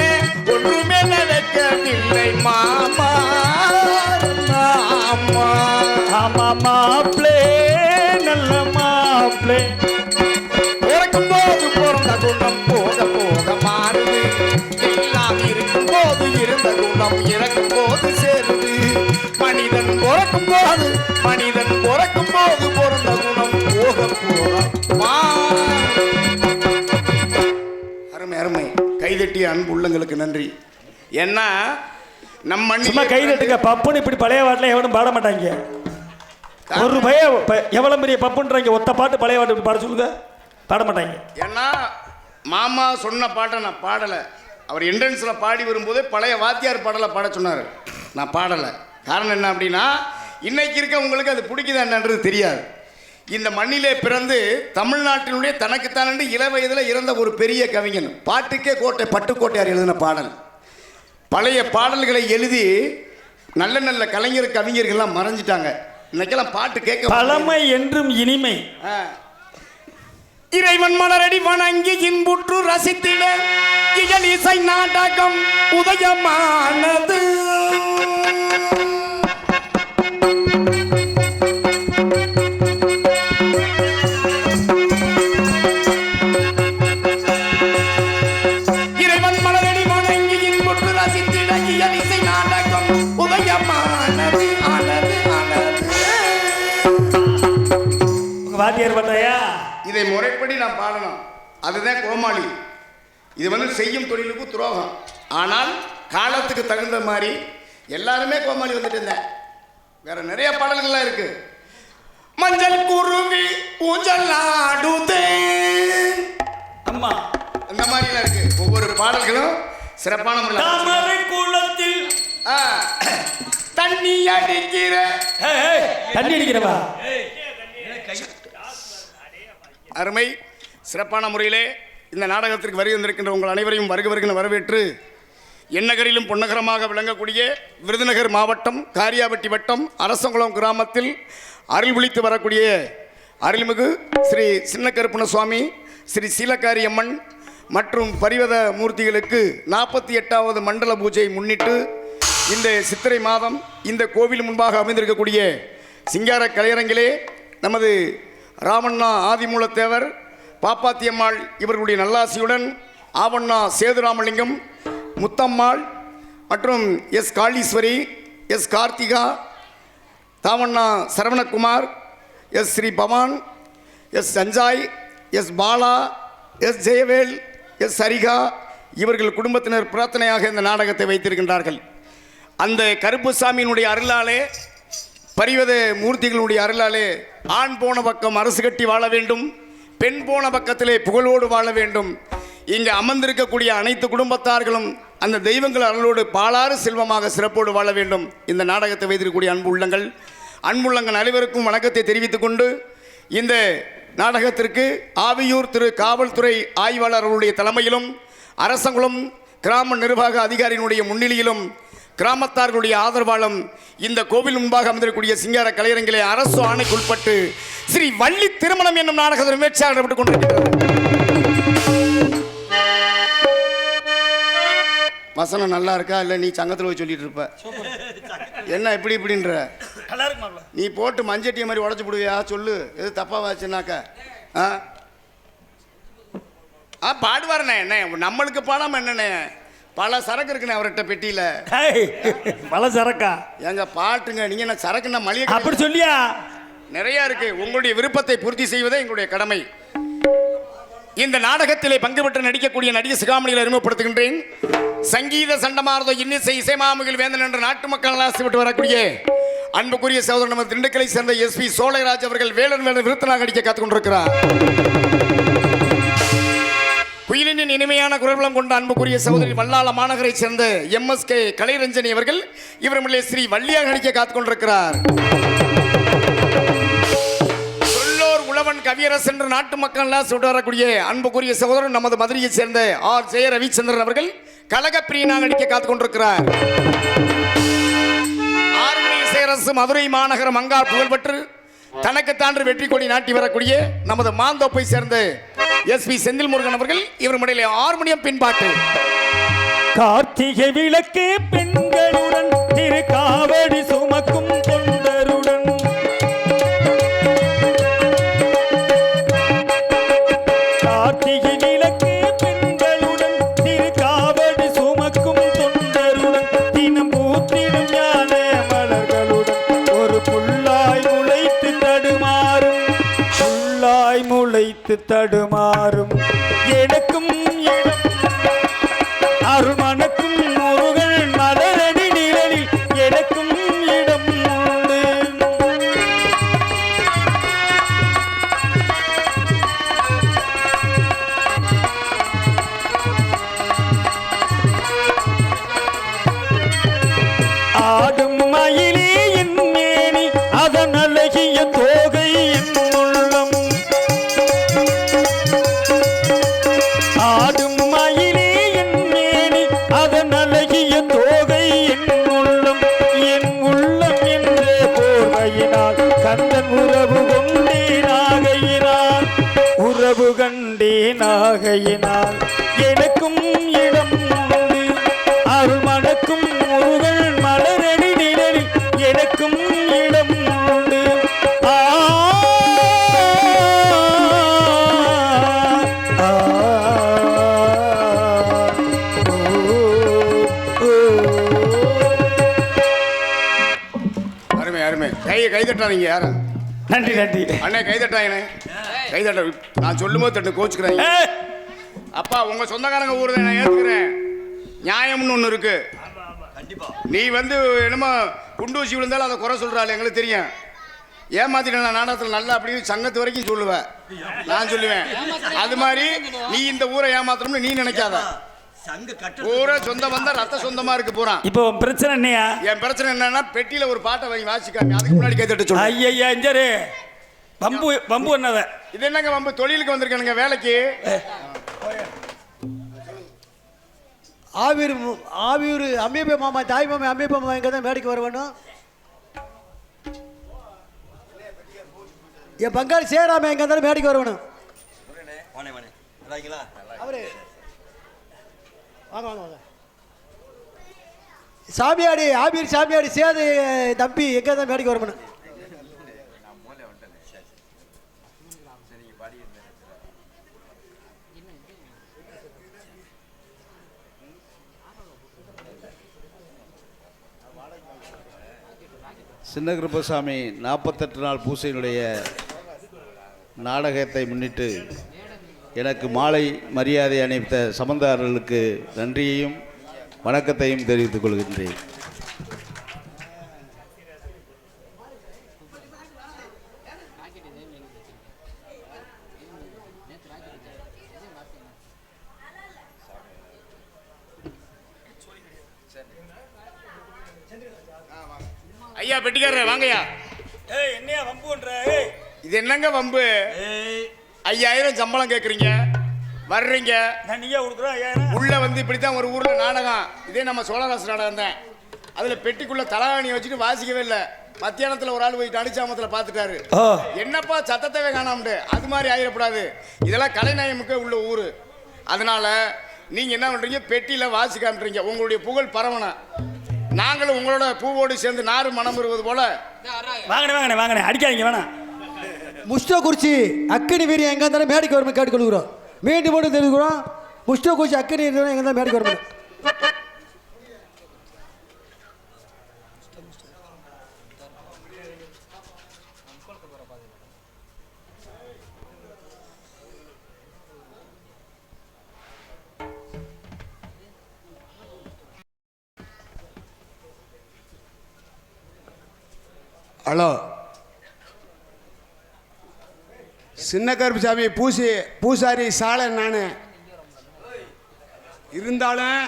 ஒன்றுமே நடக்கவில்லை மாமா மாமா ஆமா மாப்ளே நல்ல மாப்ளே பிறக்கும் போது பிறந்த குணம் போக போக மாறுது எல்லாம் இருக்கும் போது இருந்த குணம் இறக்கும் போது சேருது மனிதன் பிறக்கும் போது பிறந்த குணம் போக போக அருமை அருமை கைதட்டிய அன்பு உள்ளங்களுக்கு நன்றி ஏன்னா நம்ம சும்மா கை தட்டுங்க பப்புன்னு இப்படி பழைய பாட்டில் எவனும் பாட மாட்டாங்க ஒரு பய எவ்வளவு பெரிய பப்புன்றாங்க ஒத்த பாட்டு பழைய பாட்டு இப்படி பாட சொல்லுங்க பாட மாட்டாங்க ஏன்னா மாமா சொன்ன பாட்டை நான் பாடலை அவர் என்ட்ரன்ஸில் பாடி வரும்போதே பழைய வாத்தியார் பாடலை பாட சொன்னார் நான் பாடலை காரணம் என்ன அப்படின்னா இன்னைக்கு இருக்க உங்களுக்கு அது பிடிக்குதா என்னன்றது தெரியாது இந்த மண்ணிலே பிறந்து தமிழ்நாட்டினுடைய தனக்குத்தானே இள வயதில் இறந்த ஒரு பெரிய கவிஞன் பாட்டுக்கே கோட்டை பட்டுக்கோட்டையார் எழுதின பாடல் பழைய பாடல்களை எழுதி நல்ல நல்ல கலைஞர் கவிஞர்கள்லாம் மறைஞ்சிட்டாங்க இன்னைக்கெல்லாம் பாட்டு கேட்க பழமை என்றும் இனிமை இறைவன் மலரடி வணங்கி இன்புற்று ரசித்திட இயல் இசை நாடகம் உதயமானது இறைவன் மலரடி வணங்கி இன்புற்று ரசித்திட இயல் இசை நாடகம் உதயமானது ஆனது ஆனது உங்க வாத்தியார் பார்த்தாயா இதை முறைப்படி நான் பாடணும் அதுதான் கோமாளி இது வந்து செய்யும் தொழிலுக்கு துரோகம் ஆனால் காலத்துக்கு தகுந்த மாதிரி எல்லாருமே கோமாளி வந்துட்டு இருந்தேன் வேற நிறைய பாடல்கள்லாம் இருக்கு மஞ்சள் குருவி ஊஞ்சல் ஆடுதே அம்மா அந்த மாதிரிலாம் இருக்கு ஒவ்வொரு பாடல்களும் சிறப்பான முறையில் தாமரை குளத்தில் தண்ணி அடிக்கிற தண்ணி அடிக்கிறவா அருமை சிறப்பான முறையிலே இந்த நாடகத்திற்கு வருகை வந்திருக்கின்ற உங்கள் அனைவரையும் வருக வரவேற்று எண்ணகரிலும் பொன்னகரமாக விளங்கக்கூடிய விருதுநகர் மாவட்டம் காரியாபட்டி வட்டம் அரசங்குளம் கிராமத்தில் அருள் விழித்து வரக்கூடிய அருள்மிகு ஸ்ரீ சின்னக்கருப்பண சுவாமி ஸ்ரீ சீலக்காரி அம்மன் மற்றும் பரிவத மூர்த்திகளுக்கு 48வது மண்டல பூஜையை முன்னிட்டு இந்த சித்திரை மாதம் இந்த கோவில் முன்பாக அமைந்திருக்கக்கூடிய சிங்கார கலையரங்கிலே நமது ராமண்ணா ஆதிமூலத்தேவர் பாப்பாத்தியம்மாள் இவர்களுடைய நல்லாசியுடன் ஆவண்ணா சேதுராமலிங்கம் முத்தம்மாள் மற்றும் எஸ் காளீஸ்வரி எஸ் கார்த்திகா தாவண்ணா Saravanakumar S Sri Bhavan S Sanjay S Bala S Jayavel S Sarika இவர்கள் குடும்பத்தினர் பிரார்த்தனையாக இந்த நாடகத்தை வைத்திருக்கின்றார்கள் அந்த கருப்புசாமியினுடைய அருளாலே பரிவத மூர்த்திகளுடைய அருளாலே ஆண் போன பக்கம் அரசு கட்டி வாழ வேண்டும் பெண் போன பக்கத்திலே புகழோடு வாழ வேண்டும் இங்கு அமர்ந்திருக்கக்கூடிய அனைத்து குடும்பத்தார்களும் அந்த தெய்வங்கள் அருளோடு பாலாறு செல்வமாக சிறப்போடு வாழ வேண்டும் இந்த நாடகத்தை வைத்திருக்கக்கூடிய அன்புள்ளங்கள் அனைவருக்கும் வணக்கத்தை தெரிவித்துக் கொண்டு இந்த நாடகத்திற்கு ஆவியூர் திரு காவல்துறை ஆய்வாளர் அவருடைய தலைமையிலும் அரசங்குளம் கிராம நிர்வாக அதிகாரியினுடைய முன்னிலையிலும் கிராமத்தார்களுடைய ஆதரவாலும் இந்த கோவில் முன்பாக அமைந்திருக்கக்கூடிய சிங்கார கலையரங்கிலே அரசு ஆணைக்குட்பட்டு ஸ்ரீ வள்ளி திருமணம் என்னும் நாடகத்தில் முயற்சியாக நடைபெற்றுக் கொண்டிருக்கிறது. வசனம் நல்லா இருக்கா இல்லை நீ சங்கத்தில் போய் சொல்லிட்டு இருப்ப என்ன இப்படின்ற நல்லா இருக்கு மாப்ள. நீ போட்டு மஞ்சட்டியை மாதிரி உடச்சி போடுவியா சொல்லு எது தப்பா வாச்சுனாக்கா ஆ ஆ பாடுவாருண்ணே என்ன நம்மளுக்கு பாடாம என்னண்ணே பல சரக்கு இருக்குண்ணே அவர்கிட்ட பெட்டியில ஏய், பல சரக்கா எங்க பாட்டுங்க நீங்க என்ன சரக்குன்னா மளிகை அப்படி சொல்லியா? நிறைய இருக்கு. உங்களுடைய விருப்பத்தை பூர்த்தி செய்வதே எங்களுடைய கடமை. இந்த நாடகத்திலே பங்கு பெற்று நடிக்கக்கூடிய நடிகை சிகாமணிகளை அறிமுகப்படுத்துகின்றேன். சங்கீத சண்டமாரதோ இன்னிசை இசைமாமுகில் வேந்தன் என்ற நாட்டு மக்கள் ஆசைப்பட்டு வரக்கூடிய அன்புக்குரிய சகோதரர் நம்ம திண்டுக்கலை சேர்ந்த எஸ்பி சோழராஜ் அவர்கள் வேலன் விருத்தனாக நடிக்க காத்துக் கொண்டிருக்கிறார். குயிலின் இனிமையான குரல்வளம் கொண்ட அன்புக்குரிய சகோதரி வல்லாள மாநகரை சேர்ந்த MSK கலைரஞ்சனி அவர்கள் இவருடைய ஸ்ரீ வள்ளியாக நடிக்க காத்துக் கொண்டிருக்கிறார். உழவன் கவியரசு என்று நாட்டு மக்கள் எல்லாம் சொல்லிட்டு வரக்கூடிய அன்புக்குரிய சகோதரன் நமது மதுரையை சேர்ந்த ஆர் ஜெய ரவிச்சந்திரன் அவர்கள் கலகப்பிரியனாக நடிக்க காத்துக் கொண்டிருக்கிறார். ஆர்வரசு மதுரை மாநகரம் மங்கா புகழ்பெற்று தனக்குத்தான்று வெற்றி கொடி நாட்டி வரக்கூடிய நமது மாந்தோப்பை சேர்ந்த SP செந்தில் முருகன் அவர்கள் இவர் முறையிலே ஹார்மோனியம் பின்பாட்டு. கார்த்திகை விளக்கு பெண்களுடன் திரு காவடி சுமக்கும் தொண்டருடன் கார்த்திகை விளக்கு பெண்களுடன் திரு காவடி சுமக்கும் தொண்டருடன் தினம் பூத்திடும் ஞான மலர்களுடன் ஒரு புல்லாய் முளைத்து தடுமாறும் எனக்கும் இடம் அருமணக்கும் முருகன் மலரடி நிழலில் எனக்கும் இடம் உண்டு. ஆடும் மயிலே என் மேனி அதன் அழகிய தோகை என் உள்ளம். ஆடும் மயிலே என் மேனி அதன் அழகிய தோகை என் உள்ளம். என் உள்ளம் என்ற போர்வையினால் கந்தன் உறவு கண்டேனாகையினால் எனக்கும் இடம் உண்டு. அருள் மணக்கும் முருகன் மலரடி நிழலில் எனக்கும் இடம் உண்டு. அருமை அருமை. கை தட்டாதீங்க யாரும். நன்றி நன்றி அண்ணே கை தட்டாங்கண்ணே கை தட்ட. நான் சொல்லும் போது தட்டு கோச்சுக்கிறேன். அப்பா உங்க சொந்தக்காரங்க ஊர் தான் நான் ஏற்றுக்கிறேன். நியாயம்னு ஒன்று இருக்கு. நீ வந்து என்னமோ குண்டூசி விழுந்தாலும் அதை குறை சொல்றாள் எங்களுக்கு தெரியும். ஏமாத்திட்டேன் நான் நாடகத்தில் நல்லா அப்படி சங்கத்து வரைக்கும் சொல்லுவேன். நான் சொல்லுவேன் அது மாதிரி நீ இந்த ஊரை ஏமாத்தணும்னு நீ நினைக்காத. ஊரே சொந்தம் வந்தா ரத்த சொந்தமா இருக்கு போறான். இப்போ பிரச்சனை என்னையா? என் பிரச்சனை என்னன்னா பெட்டியில ஒரு பாட்டை வாங்கி வாசிக்காம அதுக்கு முன்னாடி கை தட்ட சொல்லு. ஐயா இஞ்சரு பம்பு பம்பு என்னத இது என்னங்க பம்பு? தொழிலுக்கு வந்திருக்கானுங்க வேலைக்கு. ஆவியூர் அம்மியப்ப மாமா தாய் மாமா அம்மியப்ப மாமா எங்கே தான் மேடைக்கு வர வேணும். என் பங்காளி சேராம எங்கே இருந்தாலும் மேடைக்கு வர வேணும். அவரு வாங்க வாங்க வாங்க. சாமியாடி ஆபீர் சாமியாடி சேது தம்பி எங்கே தான் மேடைக்கு வர வேணும். சின்னகிருப்பசாமி 48 நாள் பூசையினுடைய நாடகத்தை முன்னிட்டு எனக்கு மாலை மரியாதை அளித்த சம்பந்தாரர்களுக்கு நன்றியையும் வணக்கத்தையும் தெரிவித்துக் கொள்கின்றேன். ஐயா பெட்டிக்காரர் வாங்கய்யா. என்னையா வம்புன்ற? இது என்னங்க வம்பு? 5000 சம்பளம் கேட்குறீங்க, வர்றீங்க. நான் நீயா கொடுக்குறேன். உள்ள வந்து இப்படித்தான் ஒரு ஊர்ல நாடகம். இதே நம்ம சோழராசு நாடகம் தான். அதுல பெட்டிக்குள்ள தலகாணியை வச்சுட்டு வாசிக்கவே இல்லை. மத்தியானத்துல ஒரு ஆள் போயிட்டு அடிச்சாமத்துல பாத்துட்டாரு. என்னப்பா சத்தத்தவே காணாமட்டு. அது மாதிரி ஆயிடக்கூடாது. இதெல்லாம் கலைநயமுக்கு உள்ள ஊரு. அதனால நீங்க என்ன பண்றீங்க? பெட்டியில வாசி காமிறீங்க. உங்களுடைய புகழ் பரவணும். நாங்களும் உங்களோட பூவோடு சேர்ந்து நாறு மனம் வருவது போல. வாங்கண்ணே அடிக்காதீங்க வேணாம். முஷ்டகுறிச்சி அக்கினி வீரியம் எங்கே இருந்தாலும் மேடைக்கு வரும்போது கேட்டுக்கொள்கிறோம். மீண்டும் மட்டும் தெரிவிக்கிறோம். முஷ்டகுறிச்சி அக்கினி வீரியம் எங்கே இருந்தாலும் மேடைக்கு வரும்போது. ஹலோ, சின்ன கருப்புசாமி பூசாரி சாலை நான் இருந்தாலும்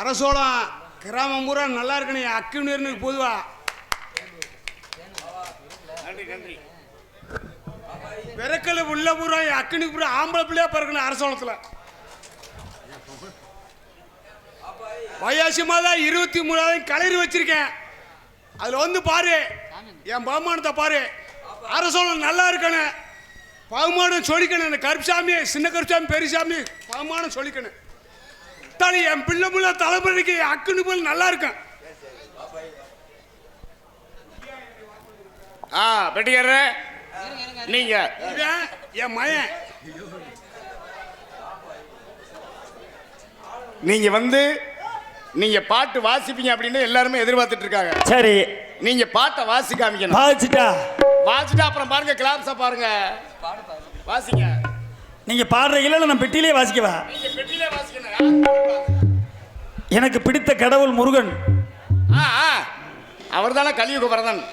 அரசோளம் கிராமம் பூரா நல்லா இருக்கணும். அக்குநீர்னு பொதுவா விறக்கல் உள்ள பூரா அக்குனி பூரா ஆம்பளை பிள்ளையா பிறக்கணும். அரசோளத்தில் வயாசி மாதம் 23 கலரி வச்சிருக்கேன். அதில் வந்து பாரு, என் பகுமானத்தை பாரு. அரசோளம் நல்லா இருக்கணும், பகுமானம் சொல்லிக்கணும். கருப்புசாமி, சின்ன கருப்புசாமி, பெரியசாமி பகுமானம் சொல்லிக்கணும். தலை என் பிள்ளை பிள்ளை தலைமுறைக்கு அக்குனி போல் நல்லா இருக்கும். பெட்டிக்கார நீங்க என் மயன் நீங்க வந்து நீங்க பாட்டு வாசிப்பீங்க அப்படின்னு எல்லாருமே எதிர்பார்த்துட்டு இருக்காங்க. சரி, நீங்க பாட்டை வாசி காமிக்கணும். வாசிட்டா அப்புறம் பாருங்க, கிளாப்ஸா பாருங்க. வாசிங்க. நீங்க பாடுறீங்களா? நான் பெட்டியிலே வாசிக்கவா? நீங்க பெட்டியிலே வாசிக்கணும். எனக்கு பிடித்த கடவுள் முருகன். அவர் தானே கலியுக வரதன்.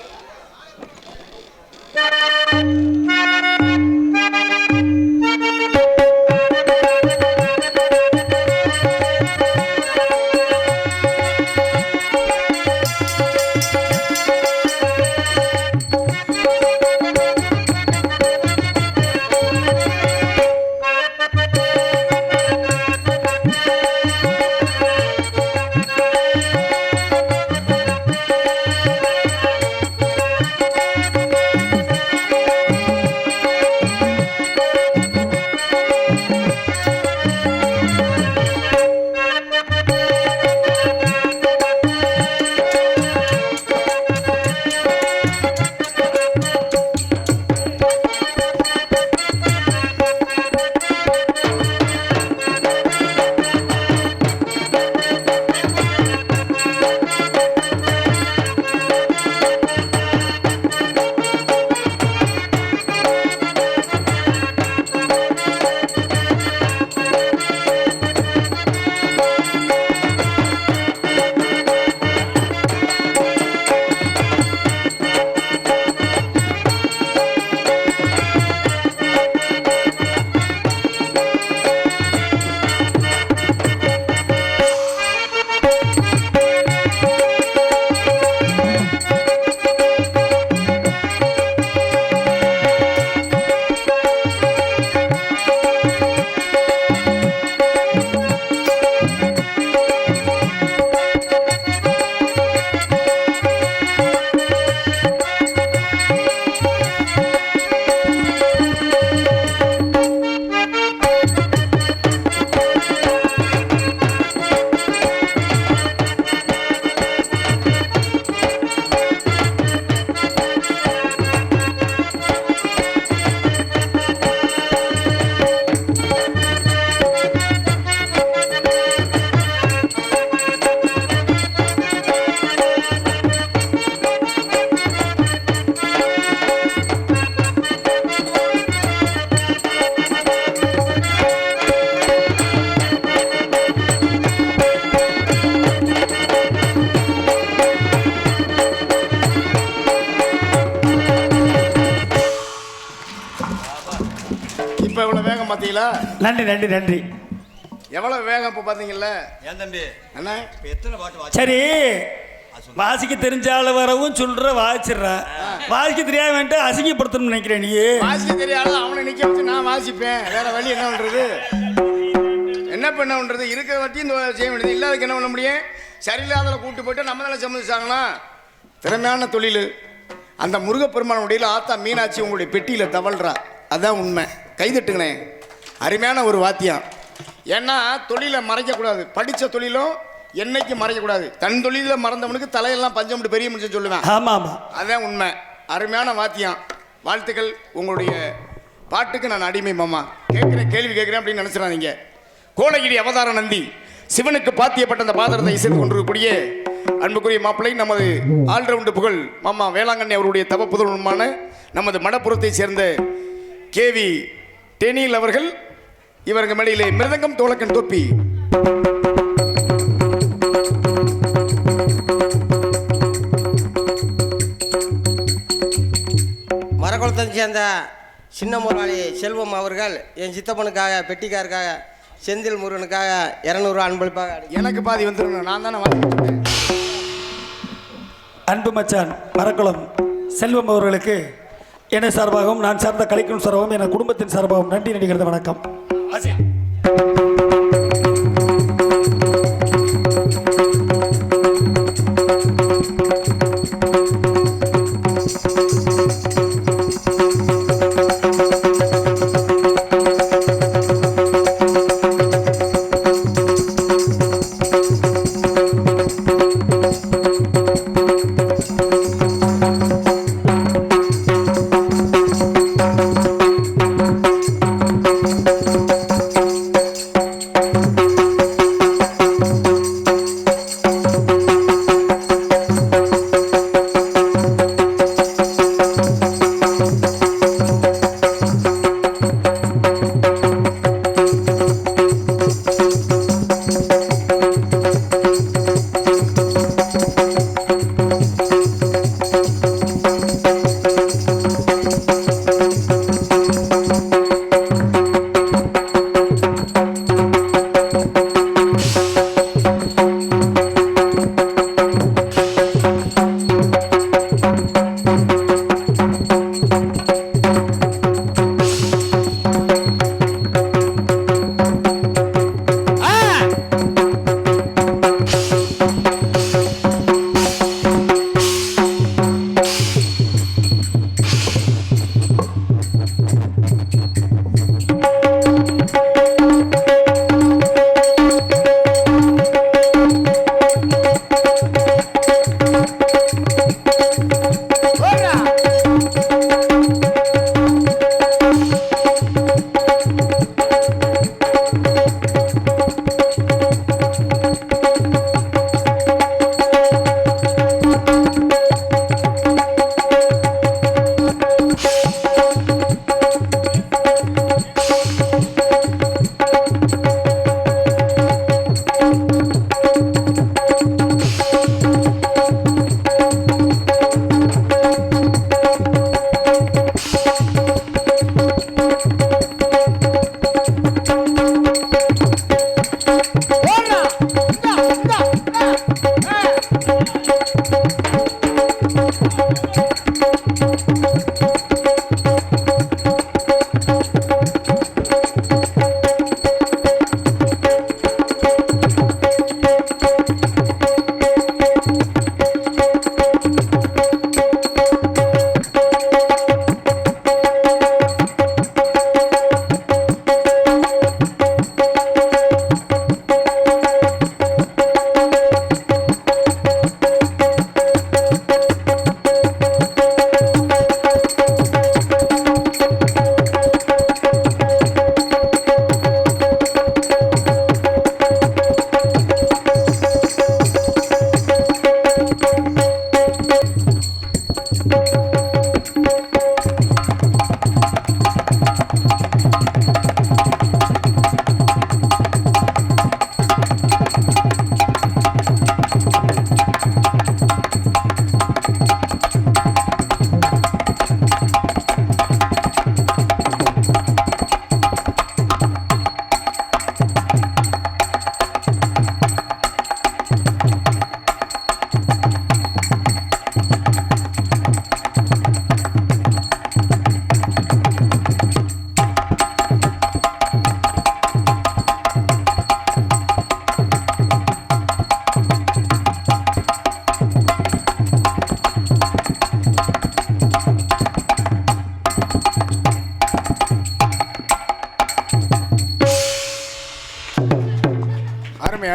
பாத்தீங்களா? நன்றி நன்றி நன்றி. எவ்வளவு வேகம் இப்ப பாத்தீங்கல்ல? ஏன் தம்பி அண்ணா எத்தனை பாட்டு சரி, வாசிக்க தெரிஞ்சால வரவும் சொல்ற வாசிடுறேன். வாசிக்க தெரியாம வேண்டாம் அசிங்கப்படுத்தணும்னு நினைக்கிறேன். நீ வாசிக்க தெரியாத அவனை நிக்க வச்சு நான் வாசிப்பேன். வேற வழி என்ன பண்றது? என்ன பண்றது? இருக்கிற வட்டியும் செய்ய வேண்டியது. இல்லாததுக்கு என்ன பண்ண முடியும்? சரியில்லாத கூட்டு போயிட்டு நம்ம தானே சம்மதிச்சாங்களா? திறமையான தொழில். அந்த முருகப்பெருமானுடைய ஆத்தா மீனாட்சி உங்களுடைய பெட்டியில தவழ்றா. அதான் உண்மை. கைதட்டுங்களேன். அருமையான ஒரு வாத்தியம். ஏன்னா தொழிலை மறைக்கக்கூடாது, படித்த தொழிலும் என்னைக்கு மறைக்கக்கூடாது. தன் தொழிலில் மறந்தவனுக்கு தலையெல்லாம் பஞ்சம் பெரிய மனுஷன் சொல்லுவேன். ஆமாம் ஆமாம், அதுதான் உண்மை. அருமையான வாத்தியம், வாழ்த்துக்கள். உங்களுடைய பாட்டுக்கு நான் அடிமை மாமா. கேள்வி கேட்குறேன் அப்படின்னு நினச்சிடாதீங்க. கோலகிரி அவதார நந்தி சிவனுக்கு பாத்தியப்பட்ட அந்த பாதரத்தை இசைத்து கொண்டிருக்கக்கூடிய அன்புக்குரிய மாப்பிள்ளை நமது ஆல்ரவுண்டு புகழ் மாமா வேளாங்கண்ணி அவருடைய தவ புதல்வனுமான நமது மடப்புறத்தை சேர்ந்த கேவி டெனில் அவர்கள். இவர்கள் மேடையிலே மிருதங்கம் தோலக்கன் தொப்பி. மரக்குளத்தை சேர்ந்த சின்ன முதலாளி செல்வம் அவர்கள் என் சித்தப்பனுக்காக பெட்டிக்காருக்காக செந்தில் முருகனுக்காக 200 அன்பளிப்பாக. எனக்கு பாதி வந்துருங்க, நான் தானே வாங்கிட்டேன். அன்பு மச்சான் மரக்குளம் செல்வம் அவர்களுக்கு என்னை சார்பாகவும் நான் சார்ந்த கலைக்கும் சார்பாகவும் என் குடும்பத்தின் சார்பாகவும் நன்றி நடிகிறது. வணக்கம்.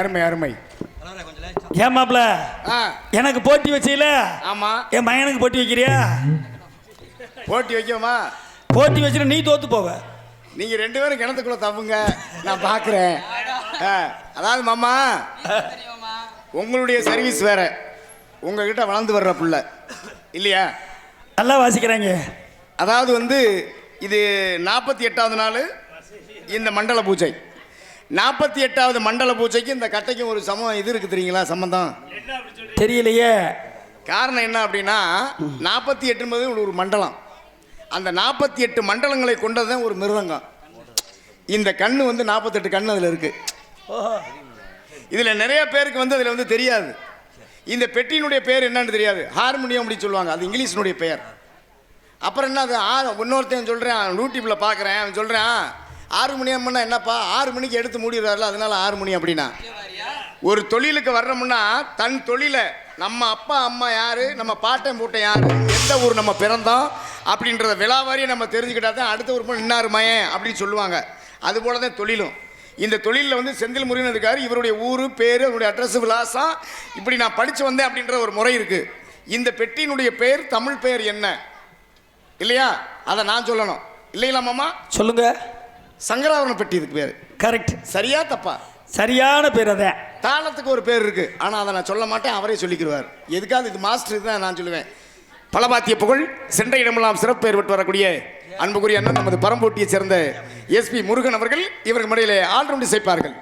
அருமை அருமை. ஏன் மாப்பிள ஆ எனக்கு போட்டி வச்சீல? ஆமா. என் மகனுக்கு போட்டி வைக்கிறியா? போட்டி வைக்கமா? போட்டி வச்சுட்டு நீ தோத்து போவ. நீங்க 2 பேரும் கிணத்துக்குள்ள தப்புங்க, நான் பார்க்குறேன். அதாவது மாமா, உங்களுடைய சர்வீஸ் வேற, உங்ககிட்ட வளர்ந்து வர்ற புள்ள இல்லையா? நல்லா வாசிக்கிறாங்க. அதாவது வந்து இது 48வது நாள் இந்த மண்டல பூஜை. 48வது மண்டல பூஜைக்கு இந்த கட்டைக்கும் ஒரு இது இருக்கு தெரியுங்களா? சம்பந்தம் தெரியலையே. காரணம் என்ன அப்படின்னா 48 என்பது ஒரு மண்டலம். அந்த 48 மண்டலங்களை கொண்டது தான் ஒரு மிருதங்கம். இந்த கண்ணு வந்து 48 கண்ணு அதில் இருக்கு. இதில் நிறைய பேருக்கு வந்து அதில் வந்து தெரியாது. இந்த பெட்டியினுடைய பேர் என்னன்னு தெரியாது. ஹார்மோனியம் அப்படின்னு சொல்லுவாங்க, அது இங்கிலீஷினுடைய பெயர். அப்புறம் என்ன அது இன்னொருத்தையும் சொல்கிறேன், யூடியூப்பில் பார்க்குறேன், அவன் சொல்கிறேன் ஹார்மோனியம்னா என்னப்பா 6 மணிக்கு எடுத்து மூடிடுறாருல, அதனால ஹார்மோனியம் அப்படின்னா. ஒரு தொழிலுக்கு வர்றோம்னா தன் தொழிலை நம்ம அப்பா அம்மா யார், நம்ம பாட்டன் பூட்டன் யார், எந்த ஊர் நம்ம பிறந்தோம் அப்படின்றத விழாவாரியை நம்ம தெரிஞ்சுக்கிட்டா தான் அடுத்த ஒரு பொண்ணு இன்னார் மயன் அப்படின்னு சொல்லுவாங்க. அதுபோல தான் தொழிலும். இந்த தொழிலில் வந்து செந்தில் முருகன் இருக்கார். இவருடைய ஊர் பேர், அவருடைய அட்ரஸ், விலாசம், இப்படி நான் படித்து வந்தேன் அப்படின்ற ஒரு முறை இருக்குது. இந்த பெட்டியினுடைய பேர் தமிழ் பெயர் என்ன இல்லையா? அதை நான் சொல்லணும் இல்லைங்களா மாமா? சொல்லுங்க. சங்கராவரண பெட்டி இதுக்கு பேர். கரெக்ட். சரியா தப்பா? சரியான பேர். அதான் தாளத்துக்கு ஒரு பேர் இருக்கு, ஆனால் அதை நான் சொல்ல மாட்டேன், அவரே சொல்லிக்கிடுவார். எதுக்காவது இது மாஸ்டர் தான் நான் சொல்லுவேன். பலபாத்திய புகழ் சென்ற இடமெல்லாம் சிறப்பு பெயர் பெற்று வரக்கூடிய அன்புக்குரிய அண்ணன் நமது பரம்போட்டியை சேர்ந்த எஸ்பி முருகன் அவர்கள் இவருக்கு முறையிலே ஆல்ரவுண்ட் இசைப்பார்கள்.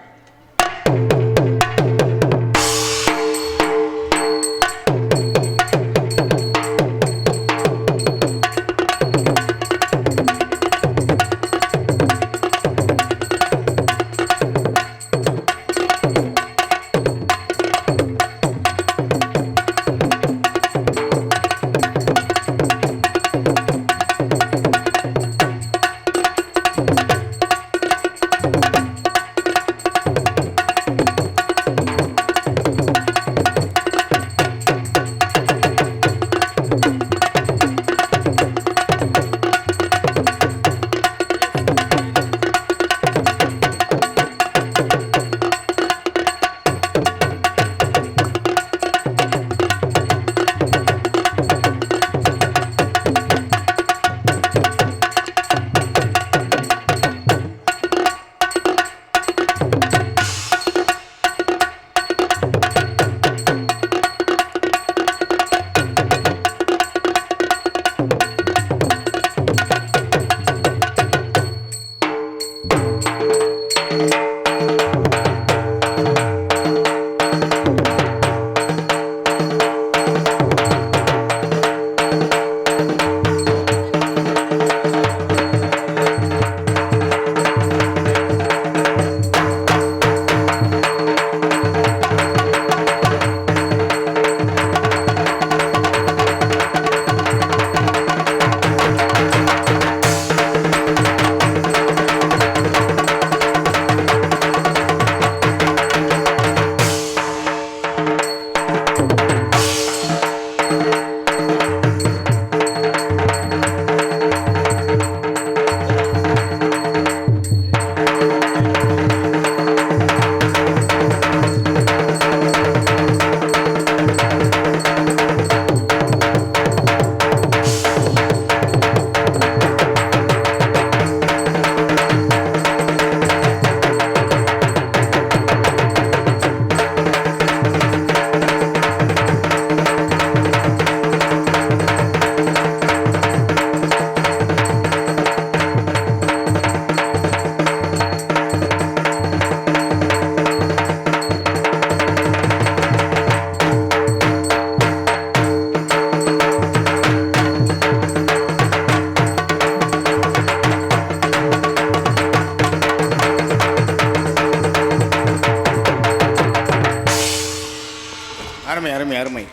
அருமை அருமை அருமை.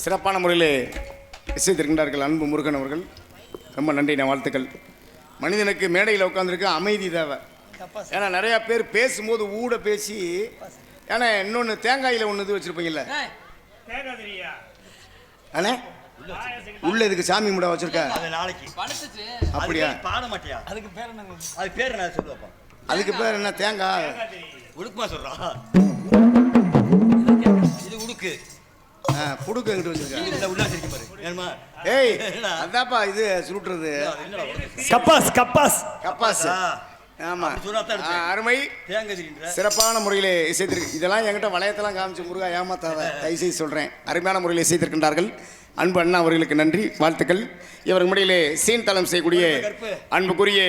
சிறப்பான முறையில் இசைத்திருக்கின்றார்கள் அன்பு முருகன் அவர்கள். ரொம்ப நன்றி, நான் வாழ்த்துக்கள். மனிதனுக்கு மேடையில் உட்காந்துருக்க அமைதி தேவை. ஏன்னா நிறையா பேர் பேசும்போது ஊட பேசி, ஏன்னா இன்னொன்று தேங்காயில் ஒன்று இது வச்சுருப்பீங்கல்ல அண்ணே, உள்ள இதுக்கு சாமி முடா வச்சிருக்க அப்படியா? அதுக்கு பேர் என்ன சொல்லுவாப்பா? அதுக்கு பேர் என்ன? தேங்காய் உடுக்குமா சொல்றான் இது உடுக்கு புடுக்கு எங்கிட்ட வச்சிருக்கேன் இந்த உள்ள வச்சிருக்க பாரு ஏன்மா ஏய் அதாப்பா இது சுருட்டுறது கப்பாஸ் கப்பாஸ் கப்பாஸ் ஆமா சொன்னாதான் அருமை தேங்க தெரியுன்ற சிறப்பான முறையில் இசைத்திருக்கு இதெல்லாம் என்கிட்ட வளையத்தெல்லாம் காமிச்சு முருகா ஏமாத்தாத தயவுசெய்து சொல்கிறேன் அருமையான முறையில் இசைத்திருக்கின்றார்கள் அன்பு அண்ணா அவர்களுக்கு நன்றி வாழ்த்துக்கள் இவருக்கு முறையிலே சீன் தளம் செய்யக்கூடிய அன்புக்குரிய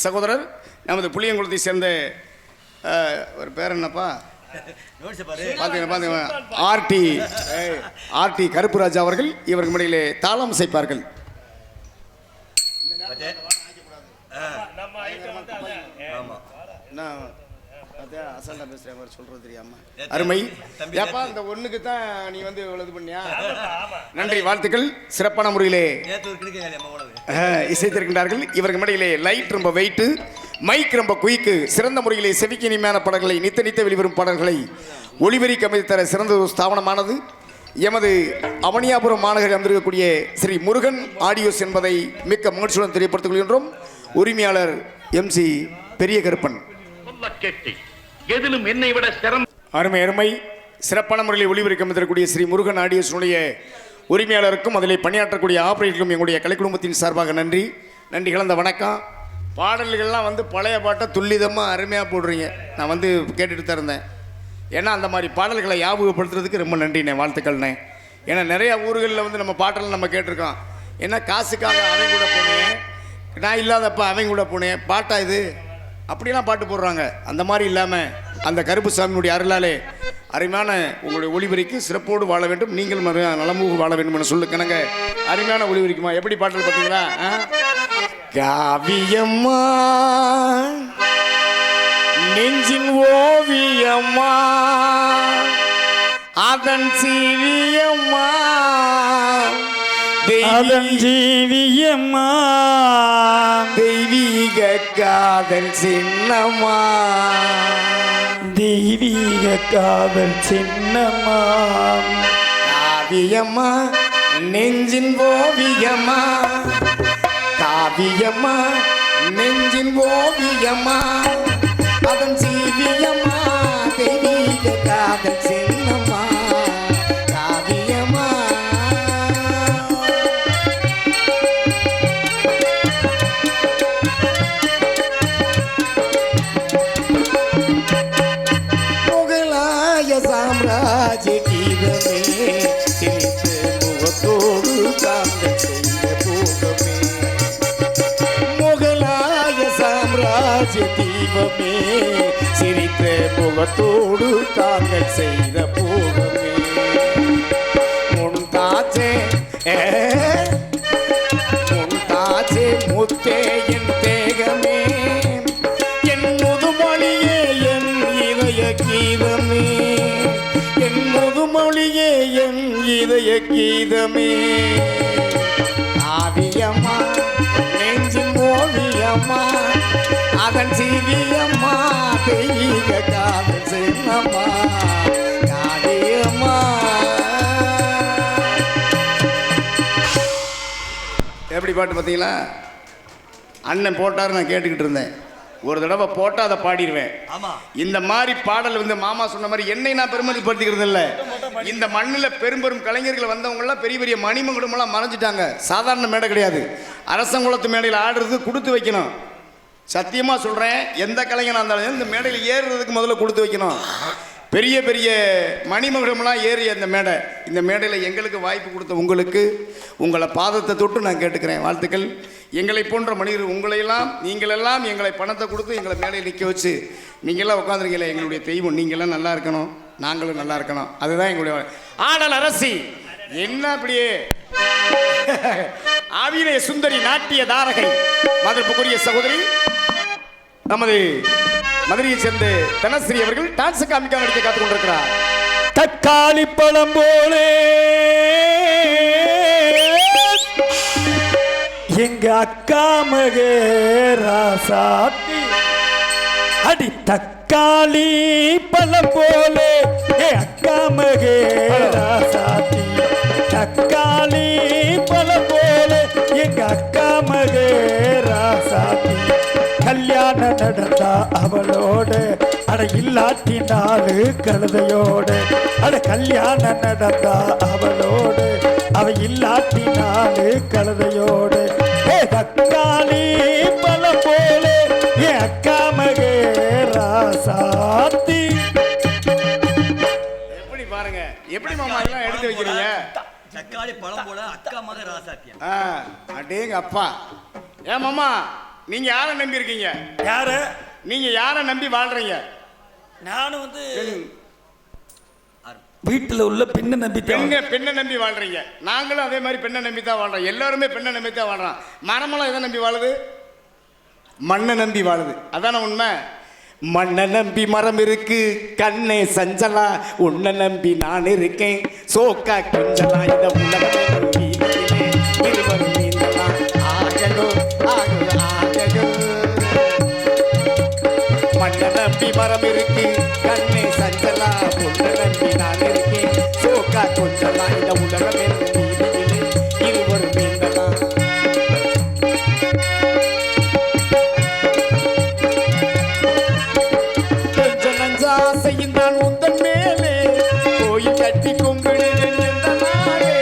சகோதரர் நமது புளியங்குளத்தை சேர்ந்த ஒரு பேர் என்னப்பா பார்த்தீங்கன்னா ஆர்டி கருப்புராஜா அவர்கள் இவருக்கு முறையிலே தாளம் இசைப்பார்கள் அசால்ட்டா பேசுறேன் மாதிரி சொல்றது தெரியாம அருமை ஏப்பா இந்த ஒண்ணுக்கு தான் நீ வந்து இவ்வளவு இது பண்ணியா நன்றி வாழ்த்துக்கள் சிறப்பான முறையிலே இசைத்திருக்கின்றார்கள் இவருக்கு முறையிலே லைட் ரொம்ப வெயிட்டு மைக் ரொம்ப குயிக்கு சிறந்த முறையிலே செவிக்கு இனிமையான பாடல்களை நித்த வெளிவரும் பாடல்களை ஒளிவரிக்கு அமைத்து தர சிறந்த ஒரு ஸ்தாபனமானது எமது அவனியாபுரம் மாநகரில் அமர்ந்திருக்கக்கூடிய ஸ்ரீ முருகன் ஆடியோஸ் என்பதை மிக்க மகிழ்ச்சியுடன் தெரியப்படுத்திக் கொள்கின்றோம் உரிமையாளர் MC பெரிய கருப்பன் எதிலும் என்னை விட அருமை சிறப்பான முறையில் ஒளிபரப்பு அமைத்திருக்கக்கூடிய ஸ்ரீ முருகன் ஆடியோஸுடைய உரிமையாளருக்கும் அதில் பணியாற்றக்கூடிய ஆபரேட்டருக்கும் எங்களுடைய கலை குடும்பத்தின் சார்பாக நன்றி கலந்த வணக்கம் பாடல்கள்லாம் வந்து பழைய பாட்டை துல்லிதமாக அருமையாக போடுறீங்க நான் வந்து கேட்டுட்டு தான் இருந்தேன் ஏன்னா அந்த மாதிரி பாடல்களை ஞாபகப்படுத்துறதுக்கு ரொம்ப நன்றிண்ணே வாழ்த்துக்கள்ண்ணே ஏன்னா நிறையா ஊர்களில் வந்து நம்ம பாட்டெல்லாம் நம்ம கேட்டிருக்கோம் ஏன்னா காசுக்காக அவன் கூட போனேன் நான் இல்லாதப்ப அவன் கூட போனேன் பாட்டா இது அப்படிலாம் பாட்டு போடுறாங்க அந்த மாதிரி இல்லாமல் அந்த கருப்பு சாமியுடைய அருளாலே அருமையான உங்களுடைய ஒளிபரிக்கு சிறப்போடு வாழ வேண்டும் நீங்களும் நலமுக வாழ வேண்டும் என சொல்லுக்கணங்க அருமையான ஒளிபரிக்குமா எப்படி பாட்டல் பார்த்தீங்களா காவியம்மா நெஞ்சின் ஓவியம்மா அதன் சீவியம்மா அதன் ஜீவியம்மா தெய்வீக காதல் சின்னம்மா தெய்வீக காதல் சின்னம்மா காவியம்மா நெஞ்சின் ஓவியம்மா காவியம்மா நெஞ்சின் ஓவியம்மா அதன் சீவியம்மா தெய்வீக காதல் சின்னம்மா காவியம்மா முகலாய சாம்ராஜ்ய கீதமே சிரித்த முகத்தோடு தாங்கள் செய்த போகமே முகலாய சாம்ராஜ்ய தீபமே சிரித்த முகத்தோடு தாங்கள் செய்த போகமே முன்தாச்சே முத்தே என் தேகமே என் முதுமொழியே என் இதய கீதமே என் முதுமொழியே என் இதய கீதமே காவியம்மா நெஞ்சின் ஓவியம்மா அதன் சீவியம்மா தெய்வீக காதல் சின்னம்மா காவியம்மா எப்படி பாட்டு பார்த்தீங்களா அண்ணன் போட்டார் நான் கேட்டுக்கிட்டு இருந்தேன் ஒரு தடவை போட்டால் அதை பாடிடுவேன் இந்த மாதிரி பாடல் வந்து மாமா சொன்ன மாதிரி என்னை நான் பெருமதிப்படுத்திக்கிறது இல்லை இந்த மண்ணில் பெரும் கலைஞர்கள் வந்தவங்களாம் பெரிய பெரிய மணிமகுடமெல்லாம் மறைஞ்சிட்டாங்க சாதாரண மேடை கிடையாது அரசங்குளத்து மேடையில் ஆடுறது கொடுத்து வைக்கணும் சத்தியமாக சொல்கிறேன் எந்த கலைஞனாக இருந்தாலும் இந்த மேடையில் ஏறுறதுக்கு முதல்ல கொடுத்து வைக்கணும் பெரிய பெரிய மணிமகுடமெல்லாம் ஏறி அந்த மேடை இந்த மேடையில் எங்களுக்கு வாய்ப்பு கொடுத்த உங்களுக்கு உங்களை பாதத்தை தொட்டு நான் கேட்டுக்கிறேன் வாழ்த்துக்கள் எங்களை போன்ற மனிதர் உங்களையெல்லாம் நீங்களெல்லாம் எங்களை பணத்தை கொடுத்து எங்களை மேடையில் நிற்க வச்சு நீங்களாம் உட்காந்துருக்கீங்களே எங்களுடைய தெய்வம் நீங்களாம் நல்லா இருக்கணும் நாங்களும் நல்லா இருக்கணும் அதுதான் எங்களுடைய ஆடல் அரசி என்ன அப்படியே ஆவினய சுந்தரி நாட்டிய தாரகை மதிப்புக்குரிய சகோதரி நமது மதுரையை சேர்ந்த தனஸ்ரீ அவர்கள் டான்ஸ் காமிக்காம நடிக்க காத்துக் கொண்டிருக்கிறார் தக்காளி பழம் போலே எங்க அக்கா மகே ராசாத்தி அடி தக்காளி பழம் போலே அக்கா மகே ராசாத்தி தக்காளி பழம் போலே எங்க அக்கா மகே ராசாத்தி கல்யாணம் நடந்தா அவளோட அட இல்லாட்டினாலு கழுதையோடு அட கல்யாணம் நடந்தா அவளோடு அவ இல்லாட்டினாலு கழுதையோடு ஏ தக்காளி பழம் போல என் அக்கா மகே ராசாத்தி. எப்படி பாருங்க, எப்படி மாமா எல்லாம் எடுத்து வைக்கிறீங்க? தக்காளி பழம் போல அக்கா மக ராசாத்தியம். அடேங்க அப்பா. ஏன் மாமா நீங்க யாரை நம்பி இருக்கீங்க? யாரு? நீங்க யாரை நம்பி வாழ்றீங்க? நானும் வந்து வீட்டில் உள்ள பெண்ணை நம்பி பெண்ணை நம்பி வாழ்றீங்க. நாங்களும் அதே மாதிரி பெண்ணை நம்பி தான் வாழ்றோம். எல்லாருமே பெண்ணை நம்பி தான் வாழ்றோம். மரமெல்லாம் எதை நம்பி வாழுது? மண்ணை நம்பி வாழுது. அதான உண்மை. மண்ணை நம்பி மரம் இருக்கு கண்ணே சஞ்சலா, உன்னை நம்பி நான் இருக்கேன் சோக்கா கொஞ்சலா. இத உலகமே இருவரும் நீந்தலாம் ஆகலோ ஆகலோ ஆகலோ. மண்ணை நம்பி மரம் இருக்கு கண்ணே சஞ்சலா, உன்னை நம்பி நான் இருக்கேன் சோக்கா கொஞ்சலா. இத உலகமே இருவரும் நீந்தலாம். ஆசையின் நான் உந்தன் மேலே கோயில் கட்டி கும்பிடுவேன் எந்த நாளே.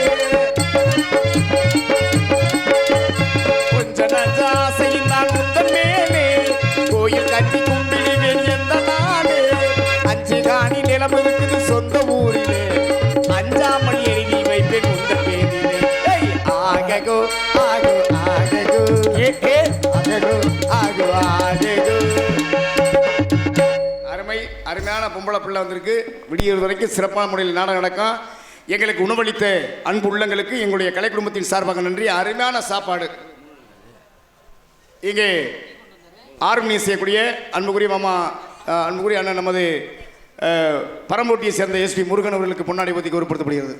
கொஞ்ச நஞ்ச ஆசையின் நான் உந்தன் மேலே கோயில் கட்டி கும்பிடுவேன் எந்த நாளே. அஞ்சு காணி நிலம் இருக்குது சொந்த ஊரிலே, அஞ்சாமல் எழுதி வைப்பேன் உந்த பேரிலே. ஆகோ ஆகோ ஆகோ ஆகோ ஆகோ ஆகோ. அருமையான பொம்பளை பிள்ளை வந்திருக்கு. விடியறது வரைக்கும் சிறப்பான முறையில் நாடகம் நடக்கும். எங்களுக்கு உணவளித்த அன்பு உள்ளங்களுக்கு எங்களுடைய கலை குடும்பத்தின் சார்பாக நன்றி. அருமையான சாப்பாடு. இங்கே ஆர்மனி செய்யக்கூடிய அன்புக்குரிய மாமா, அன்புக்குரிய அண்ணன் நமது பரம்போட்டியை சேர்ந்த எஸ்பி முருகன் அவர்களுக்கு பொன்னாடை பற்றி கௌரவப்படுத்தப்படுகிறது.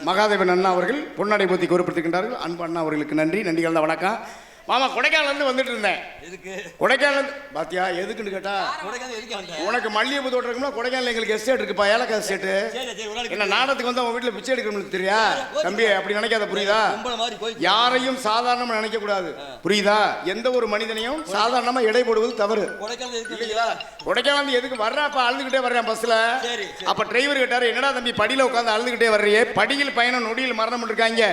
மகாதேவன் அண்ணா அவர்கள் பொன்னாடை போத்தி கௌரவப்படுத்துகின்றார்கள். அன்பு அண்ணா அவர்களுக்கு நன்றி. நன்றி கலந்த வணக்கம். மாமா கொடைக்கானலேருந்து வந்துட்டு இருந்தேன். கொடைக்கானல் பாத்தியா எதுக்குன்னு கேட்டா, உனக்கு மல்லிகைப்பூ தோட்டம் இருக்குன்னா கொடைக்கானல் எங்களுக்கு எஸ்டேட் இருக்குப்பா, ஏலக்காய் எஸ்டேட். என்ன நாடகத்துக்கு வந்து அவன் வீட்டில் பிச்சை எடுக்கணும்னு தெரியா தம்பி? அப்படி நினைக்காத, புரியுதா? யாரையும் சாதாரணமாக நினைக்க கூடாது, புரியுதா? எந்த ஒரு மனிதனையும் சாதாரணமா எடை போடுவது தவறு. கொடைக்கானல் எதுக்கு வர்றாப்பா? அழுதுகிட்டே வர்றேன் பஸ்ல. அப்ப டிரைவர் கேட்டாரு, என்னடா தம்பி படியில உட்காந்து அழுதுகிட்டே வர்றியே, படியில் பயணம் நொடியில் மரணம் பண்ணிருக்காங்க,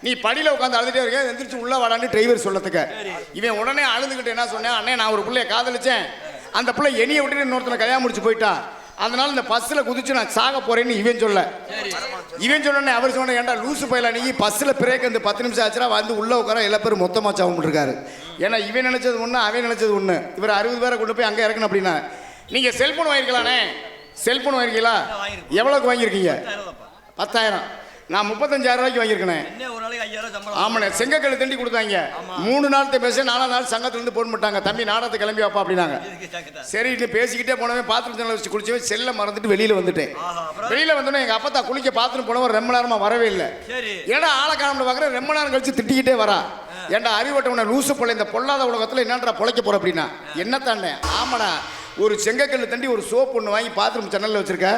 நீ படியில உட்காந்து அழுதுட்டே இருக்க, எந்திரிச்சு உள்ள வாடான்னு டிரைவர் சொல்லத்துக்க. இவன் உடனே அழுதுகிட்டு என்ன சொன்னேன், அண்ணே நான் ஒரு பிள்ளைய காதலிச்சேன், அந்த பிள்ளை என்னைய விட்டு இன்னொருத்தனை கல்யாணம் முடிச்சு போயிட்டா, அதனால இந்த பஸ்ல குதிச்சு நான் சாக போறேன்னு இவன் சொல்ல. இவன் சொன்னே அவர் சொன்ன, ஏன்டா லூசு பையல நீ பஸ்ல பிரேக் வந்து 10 நிமிஷம் ஆச்சுனா வந்து உள்ள உட்கார எல்லா பேரும் மொத்தமா சாவும் இருக்காரு. ஏன்னா இவன் நினைச்சது ஒண்ணு, அவன் நினைச்சது ஒண்ணு. இவர் 60 பேரை கொண்டு போய் அங்க இறக்கணும். அப்படின்னா நீங்க செல்போன் வாங்கிருக்கலானே, செல்போன் வாங்கிருக்கீங்களா? எவ்வளவுக்கு வாங்கியிருக்கீங்க? 10,000. நான் 35,000 ரூபாய்க்கு வாங்கியிருக்கேன். ஆமாண்ணே, செங்கக்கல் தண்டி கொடுத்தாங்க. 3 நாள் பேச 4 நாள் சங்கத்திலிருந்து போன் பண்ணிட்டாங்க, தம்பி நாடகத்தை கிளம்பி வாப்பா அப்படின்னாங்க. சரிட்டு பேசிக்கிட்டே போனவன் பாத்ரூம் வச்சு குளிச்சவன் செல்ல மறந்துட்டு வெளியில வந்துட்டேன். வெளியில வந்தோடனே எங்க அப்பா தான் குளிக்க பாத்ரூம் போனவன் ரொம்ப நேரமா வரவே இல்லை. ஏன்னா ஆளை காணாம பாக்குறேன், ரொம்ப நேரம் கழிச்சு திட்டிக்கிட்டே வரா. ஏன்டா அறிவட்டவன லூசு பொண்ணு, இந்த பொல்லாத உலகத்துல என்னன்றா பொழைக்க போற அப்படின்னா என்னத்தானே? ஆமாடா, ஒரு செங்கக்கல் தண்டி ஒரு சோப்பு ஒன்று வாங்கி பாத்ரூம் ஜன்னலில் வச்சிருக்க,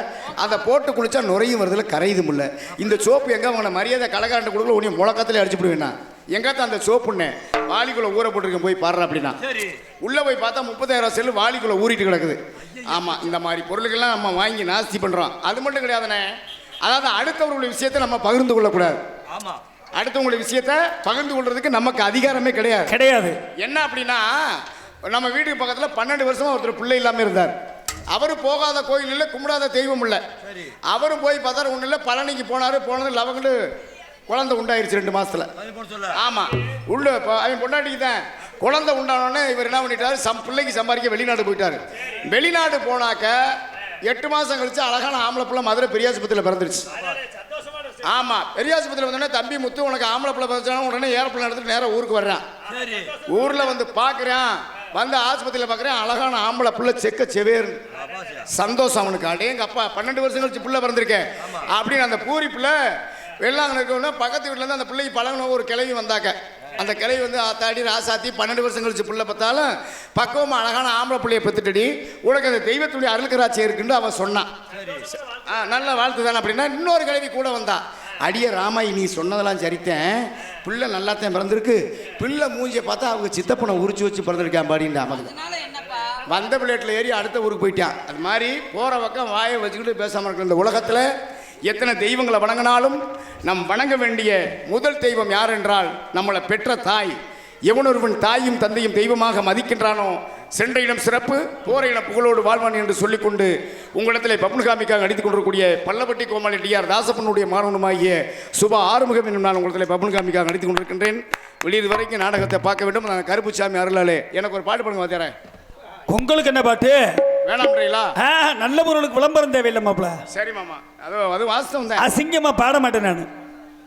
அதை போட்டு குளிச்சா நுரையும் வருதுல கரையுதும் இல்லை. இந்த சோப்பு எங்கே வாங்கின மரியாதை கலகாண்டு கொடுக்கல, உடனே முளக்கத்திலே அடிச்சு விடுவேண்ணா. எங்காத்தான் அந்த சோப்புண்ணே வாலிக்குள்ள ஊற போட்டிருக்கேன், போய் பாடுற அப்படின்னா. உள்ளே போய் பார்த்தா 30,000 செல்லு வாலிக்குள்ள ஊறிட்டு கிடக்குது. ஆமாம், இந்த மாதிரி பொருளுக்கெல்லாம் நம்ம வாங்கி நாஸ்தி பண்ணுறோம். அது மட்டும் கிடையாதுண்ணே, அதாவது அடுத்தவர்களுடைய விஷயத்தை நம்ம பகிர்ந்து கொள்ளக்கூடாது. ஆமாம், அடுத்தவங்களுடைய விஷயத்தை பகிர்ந்து கொள்றதுக்கு நமக்கு அதிகாரமே கிடையாது. என்ன அப்படின்னா, நம்ம வீட்டுக்கு பக்கத்தில் 12 வருஷமா ஒருத்தர் பிள்ளை இல்லாமல் இருந்தார். அவர் போகாத கோயில் இல்லை, கும்பிடாத தெய்வம் இல்லை. அவரும் போய் பார்த்தாரு, ஒன்றும் இல்லை. பழனிக்கு போனார், போனது லவங்கண்டு குழந்தை உண்டாயிருச்சு 2 மாசத்துல. ஆமாம், உள்ள அவன் பொண்டாட்டிக்கு தான் குழந்தை உண்டானோடனே இவர் என்ன பண்ணிட்டாரு, பிள்ளைக்கு சம்பாதிக்க வெளிநாடு போயிட்டாரு. வெளிநாடு போனாக்க 8 மாதம் கழிச்சு அழகான ஆம்பளை பிள்ளை மதுரை பெரியாஸ்பத்திரியில் பிறந்துருச்சு. ஆமாம், பெரியாஸ்பத்திரியில் வந்தோடனே தம்பி முத்து உனக்கு ஆம்பளை பிள்ளை பிறந்துச்சாலும் உடனே ஏரோப்ளேன் எடுத்துட்டு நேராக ஊருக்கு வர்றான். ஊரில் வந்து பார்க்குறான், வந்து ஆஸ்பத்திரியில் பார்க்குறேன், அழகான ஆம்பளை பிள்ளை செக்க செவேர். சந்தோஷம் அவனுக்கு. அடே எங்கள் அப்பா 12 வருஷம் கழிச்சு பிள்ளை பிறந்திருக்கேன் அப்படின்னு அந்த பூரிப்பில் வெள்ளாங்க இருக்கணும்னா பக்கத்து வீட்டிலேருந்து அந்த பிள்ளைக்கு பழகின ஒரு கிளவி வந்தாக்க, அந்த கிளவி வந்து ஆத்தாடி ராசாத்தி 12 வருஷம் கழிச்சு பிள்ளை பார்த்தாலும் பக்குவமாக அழகான ஆம்பளை பிள்ளையை பெற்றுட்டடி, உனக்கு அந்த தெய்வத்துடைய அருள்கராட்சி இருக்குன்னு அவன் சொன்னான். நல்ல வாழ்த்து தானே அப்படின்னா. இன்னொரு கிளவி கூட வந்தா, அடிய ராமாயி நீ சொன்னதெல்லாம் சரித்தேன், பிள்ளை நல்லாத்தான் பிறந்திருக்கு, பிள்ளை மூஞ்சியை பார்த்தா அவங்க சித்தப்பனை உரிச்சு வச்சு பிறந்திருக்கான் பாடின்டா மகன். வந்த பிளேட்டில் ஏறி அடுத்த ஊருக்கு போயிட்டான். அது மாதிரி போகிற பக்கம் வாயை வச்சுக்கிட்டு பேசாமல் இருக்கிற இந்த உலகத்தில் எத்தனை தெய்வங்களை வணங்கினாலும் நம் வணங்க வேண்டிய முதல் தெய்வம் யார் என்றால் நம்மளை பெற்ற தாய். எவனொருவன் தாயும் தந்தையும் தெய்வமாக மதிக்கின்றானோ சென்ற இடம் சிறப்பு, போற இடம் புகழோடு வாழ்வான் என்று சொல்லிக்கொண்டு உங்களிடத்தில் பப்புன்காமிக்காக நடித்துக் கொண்டிருக்கூடிய பள்ளப்பட்டி கோமாளி டிஆர் தாசப்பனுடைய மாணவனுமாகிய சுபா ஆறுமுகம் என்னும் நான் உங்களிடத்தில் பப்புன்காமிக்காக நடித்துக் கொண்டிருக்கின்றேன். வெளியது வரைக்கும் நாடகத்தை பார்க்க வேண்டும். நான் கருப்புச்சாமி அருளாலே எனக்கு ஒரு பாட்டு பண்ணுங்க வாத்தியாரே. உங்களுக்கு என்ன பாட்டு வேணாம்ன்றீங்களா? நல்ல பொருளுக்கு விளம்பரம் தேவையில்லை மாப்பிள. சரி மாமா, அது வாஸ்தவம் தான். அசிங்கமா பாட மாட்டேன் நான்.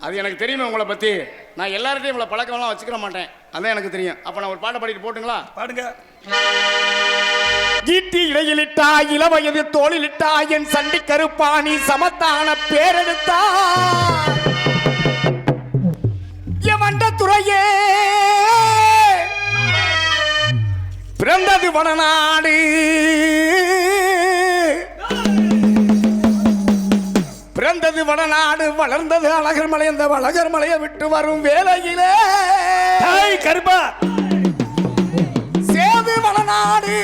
அது எனக்கு தெரியுமே உங்களை பற்றி. நான் எல்லார்ட்டையும் இவ்வளோ பழக்கம்லாம் வச்சுக்கிற மாட்டேன், அதான் எனக்கு தெரியும். அப்போ நான் ஒரு பாட்டை பாடிட்டு போட்டுங்களா? பாடுங்க. ஈட்டி இடையிலிட்டா இளவயது தோளிலிட்டா என் சண்டி கருப்பாணி சமத்தான பேரெடுத்தா என் வண்ட துறையே பிறந்தது வடநாடு, பிறந்தது வடநாடு, வளர்ந்தது அழகர் மலை. அந்த அழகர் மலையை விட்டு வரும் வேலையிலே கருப்பா சேது வடநாடு,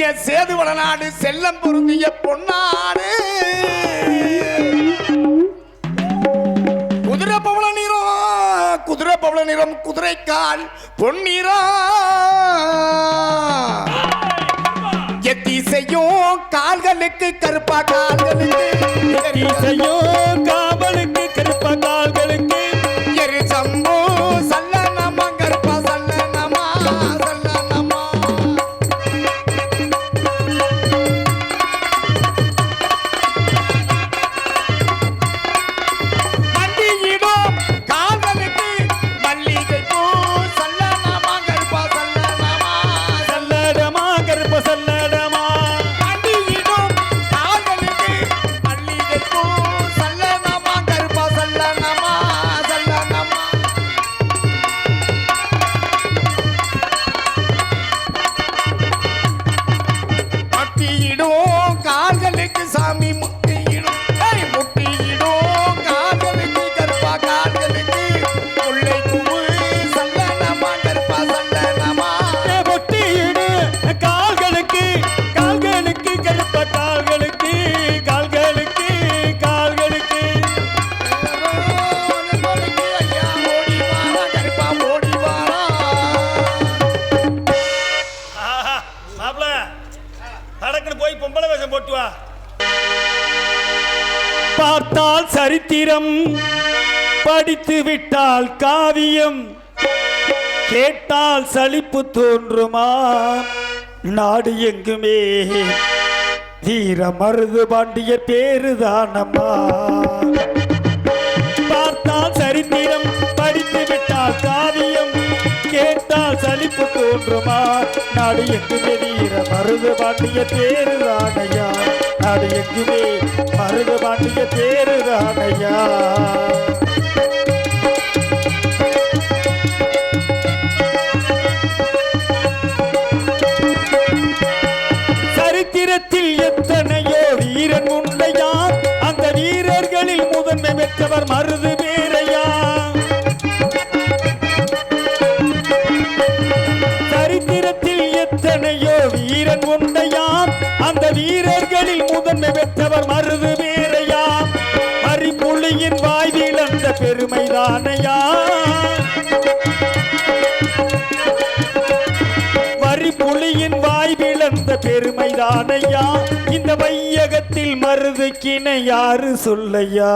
என் சேது வடநாடு செல்லம் பொருந்திய பொன்னாடு. குதிரை பவள நிறம், குதிரை பவள நிறம், குதிரைக்கால் பொன்னிறம். எத்திசையும் கால்களுக்கு கருப்பா கால்களுக்கு, எத்திசையும் காவலுக்கு கருப்பா கால்களுக்கு, எரு சம்பு சல்லனமா கருப்பா சல்லனமா சல்லனமா. மண்டியிடும் கால்களுக்கு மல்லிகை பூ சல்லனமா கருப்பா சல்லனமா சல்லடமா கருப்பா சல்லடமா. மண்டியிடும் கால்களுக்கு மல்லிகை பூ சல்லனமா கருப்பா சல்லனமா சல்லனமா. முட்டியிடும் கால்களுக்கு சாமி முட்டியிடும், முட்டியிடும் கால்களுக்கு கருப்பா கால்களுக்கு முல்லை பூவு சல்லனமா கருப்பா சல்லனமா. பொட்டியிடு கால்களுக்கு கால்களுக்கு கருப்பா கால்களுக்கு கால்களுக்கு கால்களுக்கு. ஐயா ஓடி வாரா கருப்பா ஓடி வாரா. மாப்பிள தடக்குன்னு போய் பொம்பளை வேஷம் போட்டு வா. பார்த்தால் சரித்திரம், படித்து விட்டால் காவியம், கேட்டால் சலிப்பு தோன்றுமா, நாடு எங்குமே வீர மருது பாண்டிய பேருதானம்மா. பார்த்தால் சரித்திரம், படித்து விட்டால் காவியம், கேட்டால் சலிப்பு தோன்றுமா, நாடு எங்குமே வீர மருது பாண்டிய பேருதானையா, நாடு எங்குமே மருது பாண்டிய பேருதானையா. சரித்திரத்தில் எத்தனையோ வீரன் உண்டையா, அந்த வீரர்களில் முதன்மை பெற்றவர் மருது பேரையா. சரித்திரத்தில் எத்தனையோ வீரன் உண்டையா, அந்த வீரர்களில் முதன்மை பெற்றவர் மருது பேரையா. பரிப்புலியின் வாய்வில் அந்த பெருமைதானையா, வரிப்புலியின் வாய் விளந்த பெருமைதானையா. இந்த வையகத்தில் மருதுக்கினை யாரு சொல்லையா.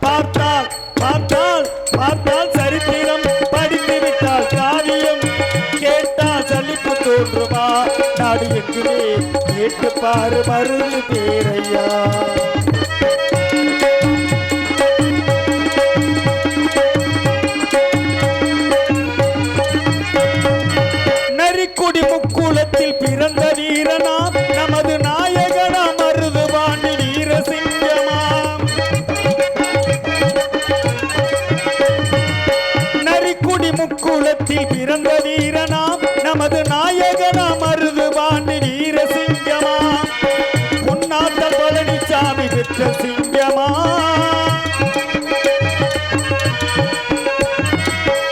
பார்த்தால் பார்த்தால் பார்த்தால் சரித்திரம், படித்து விட்டால் காவியம், கேட்டால் சலிப்பு தோன்றுமா, நாடு எங்குமே கேட்டு பாரு மருது பேரையா. நரிக்குடி முக்குளத்தில் பிறந்த வீரனாம், நமது நாயகனா மருது பாண்டி வீரசிங்கமாம். நரிக்குடி முக்குளத்தில் பிறந்த வீரனாம், நமது நாயகனா மருது பாண்டி வீரசிங்கமாம். பொன்னாத்தல் பழனிசாமி பெற்ற சிங்கமா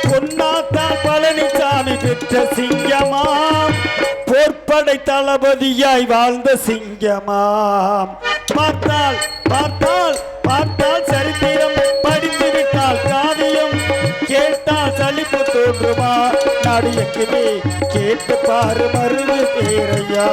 பொன்னாத்தான் பழனிசாமி பெற்ற சிங்கமா போர்ப்படை தளபதியாய் வாழ்ந்த சிங்கமாம் பார்த்தால் பார்த்தால் பார்த்தால் சரித்திரம் படித்து விட்டால் காவியம் கேட்டால் சலிப்பு தோன்றுமா நாடு எங்குமே கேட்டு பாரு மருது பேரையா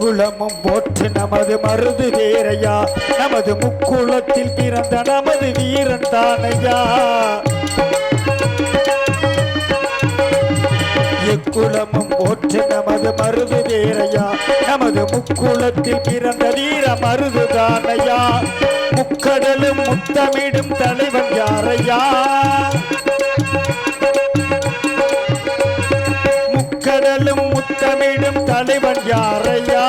குலமும் போற்று நமது மருது வேரையா நமது முக்குளத்தில் பிறந்த நமது வீரன் தானையா எக்குலமும் போற்று நமது மருது வேரையா நமது முக்குளத்தில் பிறந்த வீர மருது தானையா முக்கடலும் முத்தமிடும் தலைவன் யாரையா கடலும் முத்தமிடும் தலைவன் யாரையா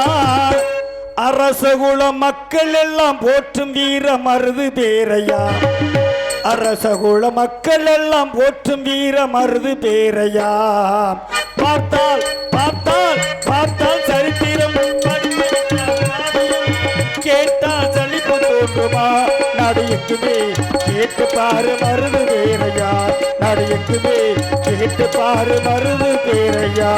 அரசகுல மக்கள் எல்லாம் போற்றும் வீர மருது பேரையா அரசகுல மக்கள் எல்லாம் போற்றும் வீர மருது பேரையா பார்த்தால் பார்த்தால் பார்த்தால் சரித்திரம் கேட்டால் சலிப்பு தோன்றுமா நாடு எங்குமே கேட்டு பாரு மருது பேரையா நாடு எங்குமே கேட்டு பாரு மருது பேரையா